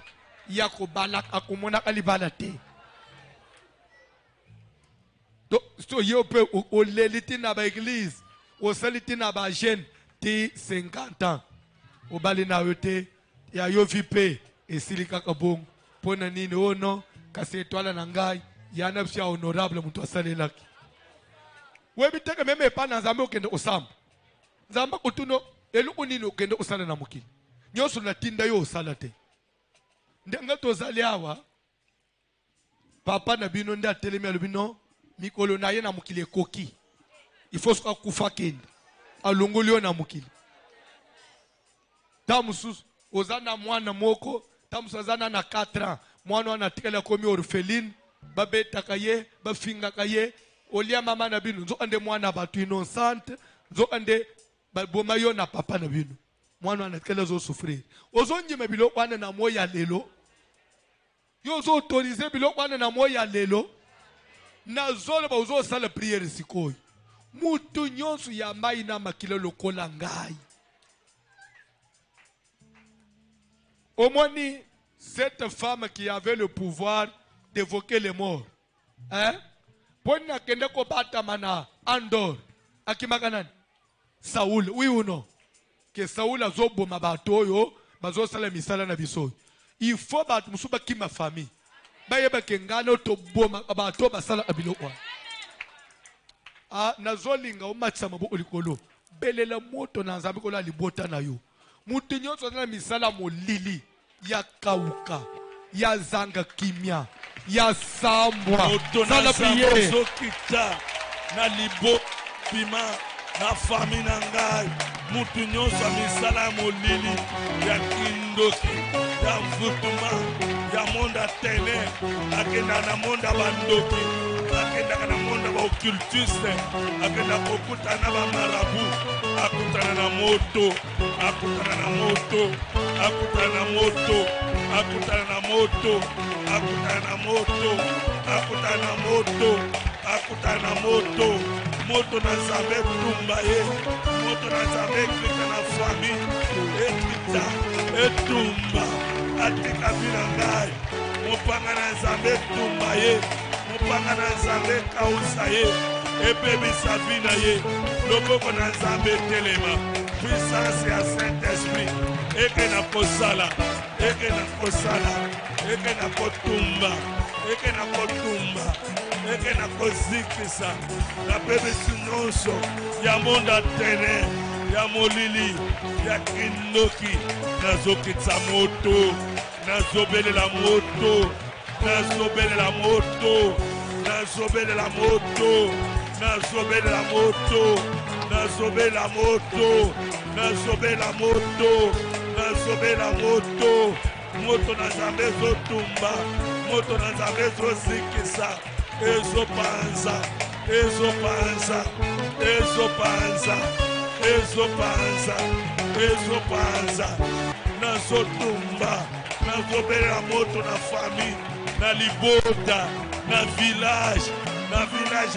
ya ko balak akomona alibala te. So yo peut au l'élite na ba église, au salite na ba jeune ti 50 ans. Au bali na yote ya yo vipe et silika kabong pona nini ono kasi étoile na ngai ya na bsia honorable mutu asalelaki. We biteke meme pa na Nzambe okende osamba. Nzamba kutuno elu unini okende osala na mukili. Nyoso na tinda yo osala te. Ndenga tozali awa papa na bino nda telemi alubino mikolo na ye na mukili koki. Il faut soka kufa kende. Alongoli na mukili. Tamusus ozana mwana moko, tamusus ozana na 4 ans. Mwana wana tikala komi orpheline, babeta kaye, bafinga kaye, olia mama na bino, nzo ande mwana batu innocente, nzo ande boma yo na papa na bino. Mwana wana tikala zo souffrir. Ozongi mebilo wana na moya lelo. Yo zo autoriser bilo wana na moya lelo. Na zolo ba uzo sala prière sikoy. Mutu nyonso ya mai na makilo lokola ngai. Omoni cette femme qui avait le pouvoir d'évoquer les morts. Hein? Ponna kende ko bata mana Andor. Akimaka nani? Saoul, oui ou non? Que Saoul azobo mabato yo, bazo sala misala na biso. Il faut bat musuba ki ma famille. Bayeba kengano to boma abato basala abilokwa. Ah nazolinga umatsa mabu olikolo. Belela moto na Nzambe kola libota na yo. Mutu nyonso na misala molili ya kauka, ya zanga kimia, ya sambwa. Sala prière. Sokita na libo pima na famille na ngai. Mutu nyonso misala molili ya kindoki, ya mvutuma, ya monda tene, akenda na monda bandoki, akenda na monda ba occultiste, akenda kokutana ba marabu, akutana na moto, akutana na moto, akutana na moto, akutana na moto, akutana na moto, akutana na moto, akutana na moto, moto na Nzambe tumba ye, moto na Nzambe ekita na famille, ekita, etumba, atika bina ngai, mopanga na Nzambe tumba ye, mopanga na Nzambe kausa ye, ebebisa bina ye, loboko na Nzambe telema, puissance ya Saint-Esprit, eke na kosala, eke na kosala, eke na kotumba, eke na kotumba, eke na kozikisa, na bebisi nyonso, ya monda tene, ya molili, ya kindoki, nazokitsa moto, nazobelela moto, nazobelela moto, nazobelela moto, nazobelela moto, nazobelela moto, nazobelela moto, nazobelela moto, moto na Nzambe ezotumba, moto na Nzambe ezozikisa, ezopanza, ezopanza, ezopanza, ezopanza, ezopanza, nazotumba, nazobelela moto na famille, na libota, na village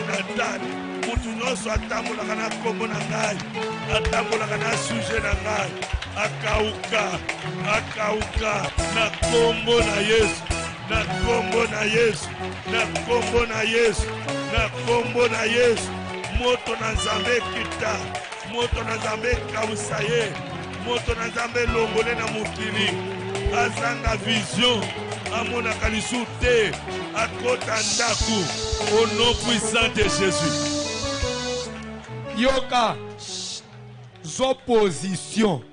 natali, mutu nyonso atambolaka na kombo na ngai, atambolaka na sujet na ngai, akauka, akauka, na kombo na Yesu, na kombo na Yesu, na kombo na Yesu, na kombo na Yesu, moto na Nzambe kita, moto na Nzambe kausa ye, moto na Nzambe longole na mokili, azanga vision, amonaka lisu te, akota ndaku, au nom puissant de Jésus. Yoka, zo position,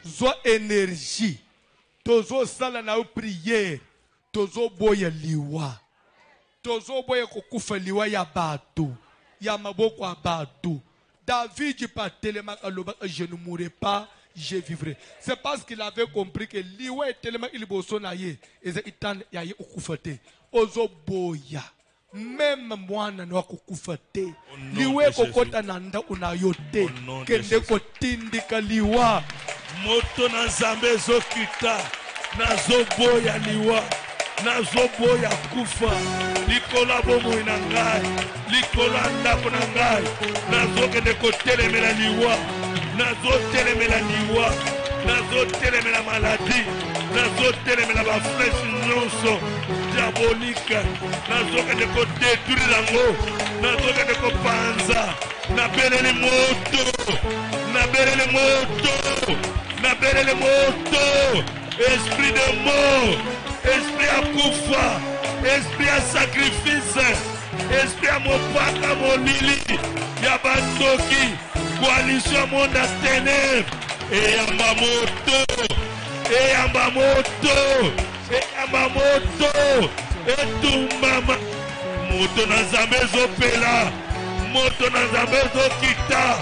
zo énergie, tozo sala na prière, tozo boya liwa, tozo boya kokufa liwa ya batu, ya maboko ya batu. David patelema kaloba, je ne mourrai pas, je vivrai. C'est parce qu'il avait compris que liwa est tellement il bosso na ye, et itan ya ye okufate, ozo boya. Même moi na kukufa te liwe kokota na nda unayo te kende kotindika liwa moto na Nzambe ezokita nazoboya liwa nazoboya kufa likolo ya bomoi na ngai likolo ya ndako na ngai nazokende kotelemela liwa nazotelemela liwa nazotelemela maladi nazotelemela bafleshi nyonso diabolike nazokende kodetruire yango nazokende kopanza nabeleli moto nabeleli moto nabeleli moto esprit de mort esprit ya kufa esprit ya sacrifice esprit ya mopaka molili ya bandoki coalition monde ya ténèbre eyamba moto eyamba moto eyamba moto etumbama moto na Nzambe ezopela moto na Nzambe ezokita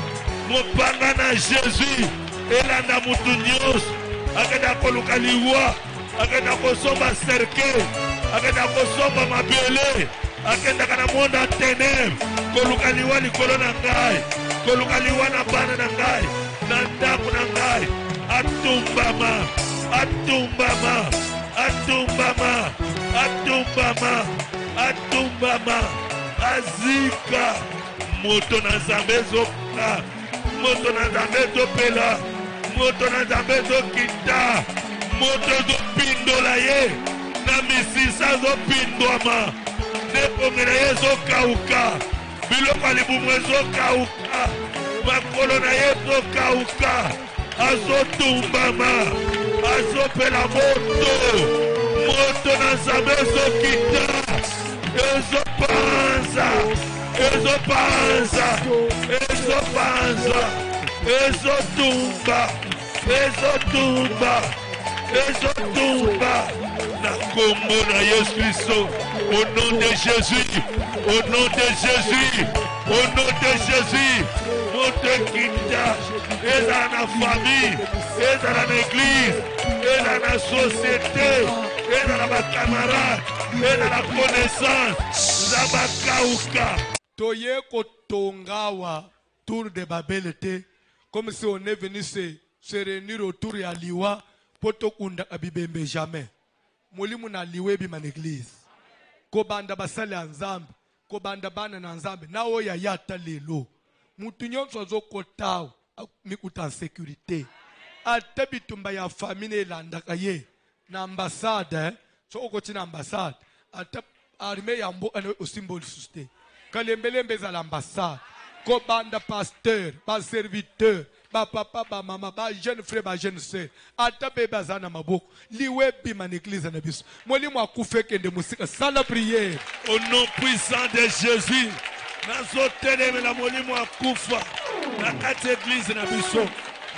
mopanga na Jésus elanda mutu nyonso akenda koluka liwa akenda kosomba cercueil akenda kosomba mabele akendaka na monde ya ténèbre koluka liwa likolo na ngai koluka liwa na bana na ngai na ndako na ngai atumbama atumbama atumbama atumbama atumbama azika moto na Nzambe ezopela moto na Nzambe ezopela moto na Nzambe ezokita moto ezopindola ye na misisa ezopindwama neponge na ye ezokauka biloko ya libumu ezokauka makolo na ye ezokauka azotumbama azopela moto moto na Nzambe ezokita ezopanza ezopanza ezopanza ezotumba ezotumba ezotumba na kombo na Yesu Kristo au nom de Jésus au nom de Jésus au nom de Jésus moto kita ezala na famille ezala na église ezala na société ezala na bacamarade ezala na connaissance za bakauka toye kotongawa tour de Babel te comme si on est venu se réunir autour ya liwa potokunda abibembe jamais. Molimu na liwebi man église. Kobanda basale nzambe, kobanda bana na nzambe, na oya yata lelo. Mutu nyonso zo kotao, mikuta en sécurité. Ate bitumba ya famille landaka ye na ambassade, so okoti na ambassade. Ate armée ya mbo ane symbole susté. Kalembelembe za l'ambassade. Kobanda pasteur, ba serviteur, ba papa, ba maman, ba jeune frère, ba jeune sœur. Ate beba zana maboko. Liwe bi man église na biso. Moli mo akufe kende musika sala prière. Au nom puissant de Jésus. Nazoteleme na molimo akufa. Na kati église na biso.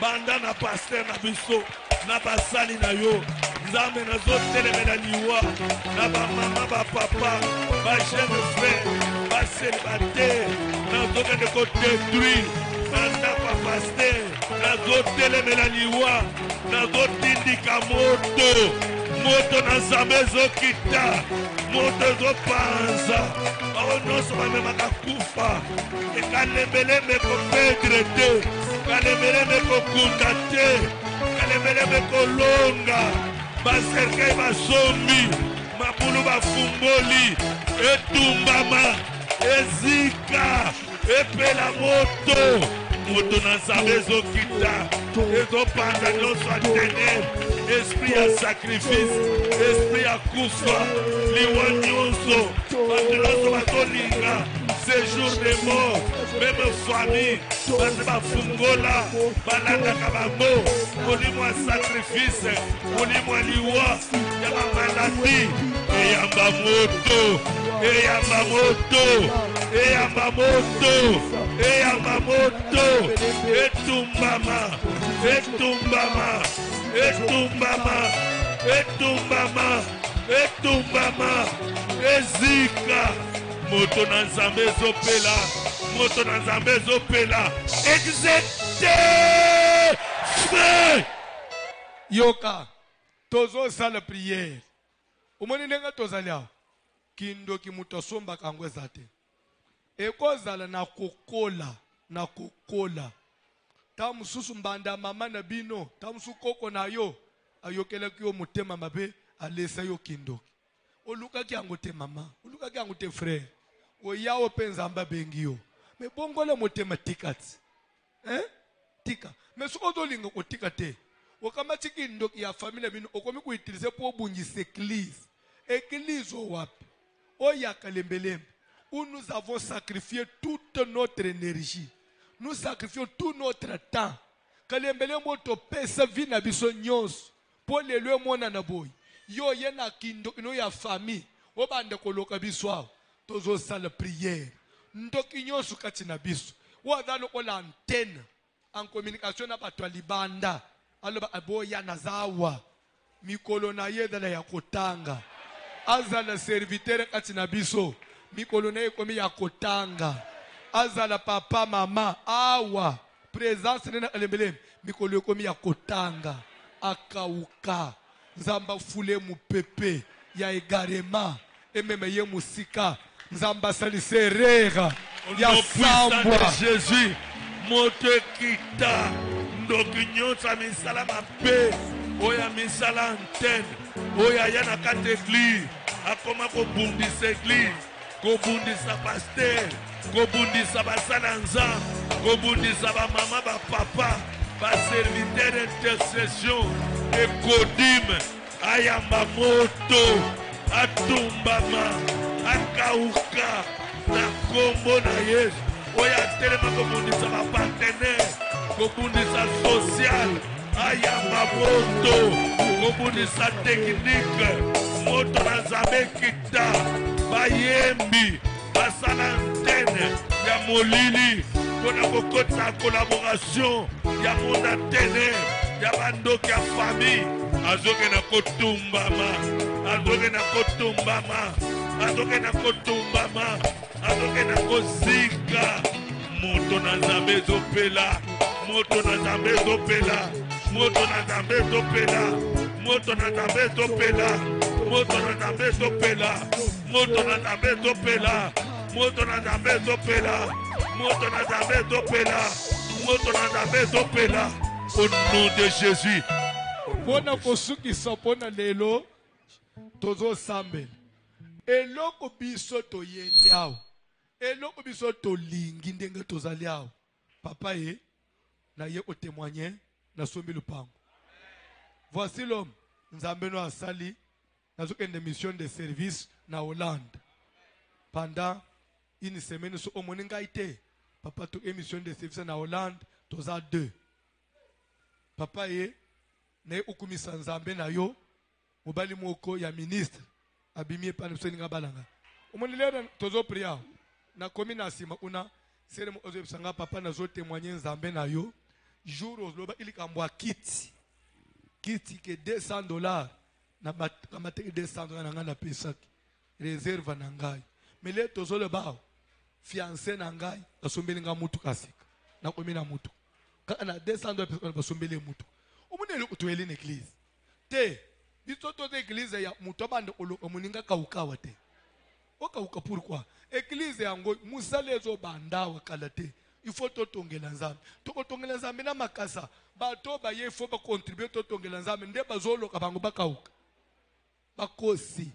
Banda na pasteur na biso. Na basali na yo. Nzambe nazoteleme na liwa. Na ba mama, ba papa, ba jeune frère, ba célibataire. Nazokende ko détruire. Nanda pa pasteur. Nazoteleme na liwa. Nazotindika moto. Moto na nzambe ezokita. Moto ezopanza. Bao nyonso bamemaka kufa. Ekalembelembe kopedre te. Kalembelembe kokunda te. Kalembelembe kolonga. Baserkei basombi. Mabulu bafungoli. Etumbama. Ezika. Epela moto. Moto na nzambe ezokita. Ezopanza nyonso ya ténèbre. Esprit à sacrifice, esprit à kufa, liwa nyonso, nyonso batolinga, séjour de mort, même famille, basi bafungola, balandaka bango, molimo ya sacrifice, molimo ya liwa, ya bamaladi, eyamba moto, eyamba moto, eyamba moto, eyamba moto, etumbama, etumbama. Etumbama, etumbama, etumbama, ezika. Moto na nzambe ezopela, moto na nzambe ezopela. Exécuté! Feu! Yoka, tozo sala prière. Umoni nenga tozali aho. Kindoki muto somba kangwe zate. Ekozala na kokola, na kokola. Tamususu mbanda mama na bino, tamusu koko na yo, ayokela kiyo mutema mabe, alesa yo kindoki. Oluka ki angote mama, oluka ki angote frère. Oyawo penzamba bengi yo. Me bongole mutema tikati. Tika. Me suko dolinga ko tikate. Wakamati kindoki ya familia bino, okomi kuitilize po bungise église. Église o wapi. Oya kalembelembe. Où nous avons sacrifié toute notre énergie. Nous sacrifions tout notre temps. Kalembele moto pesa vina biso nyos. Po lelo mona na boy. Yo yena kindo ino ya famille. Obande koloka biso. Tozo sala prière. Ndoki nyos kati na biso. Wadano ko l'antenne en communication na bato libanda. Aloba aboya nazawa. Mikolo na yedala ya kotanga. Azala serviteur kati na biso. Mikolo na yekomi ya kotanga. Azala papa mama awa présence nena alembele mikolo komi ya kotanga akauka nzamba fule mu pepe ya egarema ememe ye musika nzamba saliserera ya sambwa Jésus mote kita ndoki nyonso misala mabe oya misala antenne oya yana kati église akoma kobundisa église kobundisa pasteur kobundisa basala nzambe kobundisa bamama bapapa baserviteur d'intercession ekodime ayamba moto atumbama akauka na kombo na yesu oyo atelema kobundisa bapartenaire kobundisa social ayamba moto kobundisa teknike moto na nzambe kita bayembi basala antenne ya molili mpona kokotisa collaboration ya monde antenne ya bandoki ya famille azokenda kotumbama azokenda kotumbama azokenda kotumbama azokenda kozika moto na nzambe ezopela moto na nzambe ezopela moto na nzambe ezopela moto na nzambe ezopela moto na nzambe ezopela moto na nzambe ezopela moto na nzambe ezopela moto na nzambe ezopela moto na nzambe ezopela au nom de Jésus Pona kosukisa pona lelo tozo sambela. Eloko biso to yeliao. Eloko biso to lingi ndenge tozaliao. Papa ye na ye o témoigner na sombi lupango. Voici l'homme Nzambe no asali na une mission de service na Hollande. Pendant une semaine so omoninga ite. Papa to émission de service na Hollande toza 2. Papa ye ne ukumisa Nzambe na yo mobali moko ya ministre abimie pa nso ninga balanga. Omonilera tozo priya na commune asima una sere mo ozo bisanga papa na zo témoigner Nzambe na yo jour ozloba ili kambwa kiti ke $200 na mateke $200 na ngana pesaki réserve na ngai mais le tozo le ba fiancé na ngai asombeli nga mutu kasika na komina mutu kana $200 basombeli mutu omunele utweli na église te bisoto de église ya mutu abande oloka muninga kaukawa te okauka pourquoi église yango musalezo bandawa kala te il faut totongela Nzambe tokotongela Nzambe na makasa bato ba ye faut ba contribuer totongela Nzambe nde bazoloka bango bakauka bakosi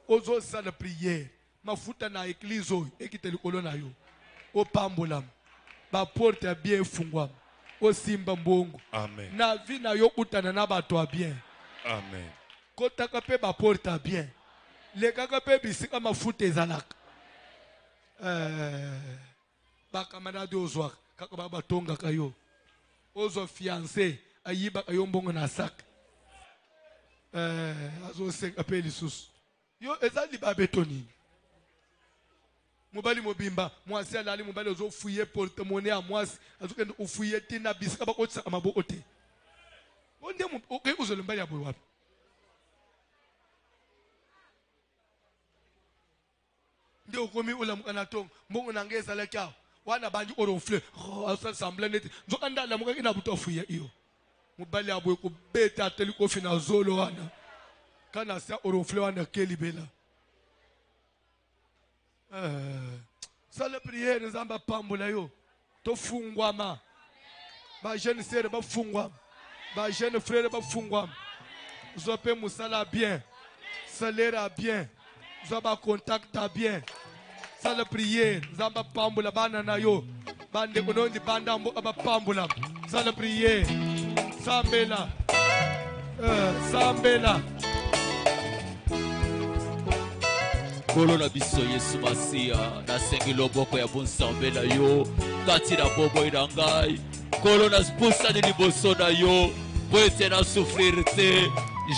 ozo sala prière mafuta na église oyo ekiteli kolona yo opambola ba porte ya bien fungwa osimba mbongo Amen. na vie na yo utana na bato ya bien Amen. kotaka pe ba porte ya bien lekaka pe bisika mafuta ezalaka bakamarade ozwaka kaka babatongaka yo ozo fiancé ayibaka yo mbongo na saka azosenga pe lisusu yo ezali babeto nini mobali mobimba mwasi alali mobali ozofuye porte-monnaie ya mwasi azokende ufuye tina bisika bakotisaka maboko te onde oke uzolo mbali ya boye wapi nde okomi ulamuka na tongo mbongo na nge ezalaki awa wana bandi oronfle asemble neti nzoka ndalamukaki na butu afuye iyo mobali ya boye kobeta ateli kofi na zolo wana kana sia oronfle wana kelibela sala prière Nzambe apambola yo tofungwama ba jeune sœur bafungwama ba jeune frère bafungwama zope musala bien salaire bien zoba contact bien sala prière Nzambe apambola bana na yo bande konondi banda mboka bapambola sala prière sambela sambela Kolo na biso Yesu Masia nasengi loboko ya bonsambe na yo kati na bobo irangai kolo na pusani liboso na yo po ete na souffrir te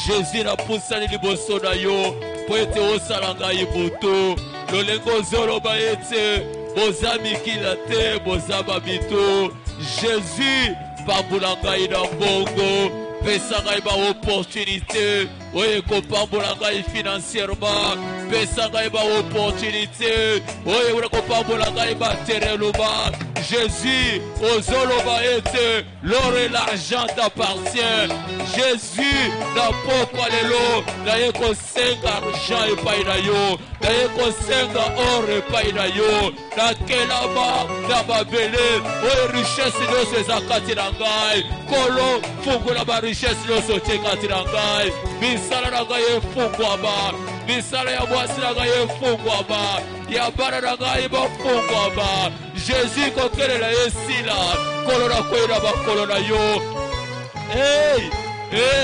Jésus na pusani liboso na yo po ete osala ngai butu lolengo ozoloba ete boza mikila te boza babito Jésus pambula ngai na mbongo pesa ngai ba opportunité oye kopambola ngai financièrement pesa ngai ba opportunité oye ura kopambola ngai matériellement Jésus ozoloba ete l'or et l'argent t'appartient Jésus na pokwa lelo naye kosenga argent epai na yo naye kosenga or epai na yo nakelama na mabele oye richesse nyonso eza kati na ngai kolo fungola ba richesse nyonso tie kati na ngai misala na ngai efungwama misala ya mwasi na ngai efungwama ya bana na ngai bafungwama Jésus kokelela esila kolo na kwenda bakolo na yo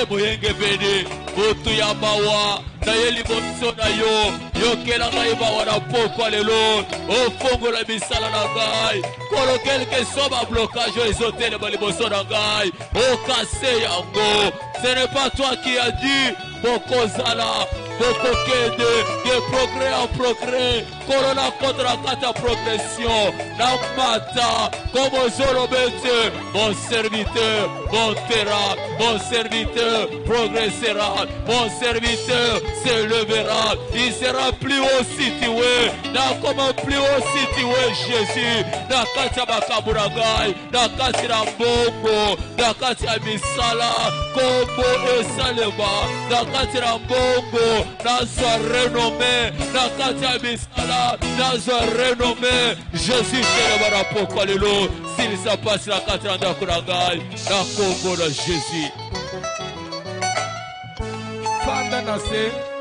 boyenge bede botu ya mawa naye liboso na yo yokela ngai mawa na pokwa lelo ofongola misala na ngai kolo quelque soit bablocage oyo ezotelema liboso na ngai okase yango ce n'est pas toi qui as dit bokozala bokokende de progrès en progrès kolona kontra kata progression na mata comme ozolobete mon serviteur montera mon serviteur progressera mon serviteur s'élèvera il sera plus haut situé na comme plus haut situé Jésus na kati ya makambo na ngai na kati na mbongo na kati ya misala kombo esalema na kati na mbongo nazwa renommé na kati ya misala nazwa renommé Jésus telema na pokwa lelo silisa pasi na kati na ndako na ngai na kombo na Jésus na se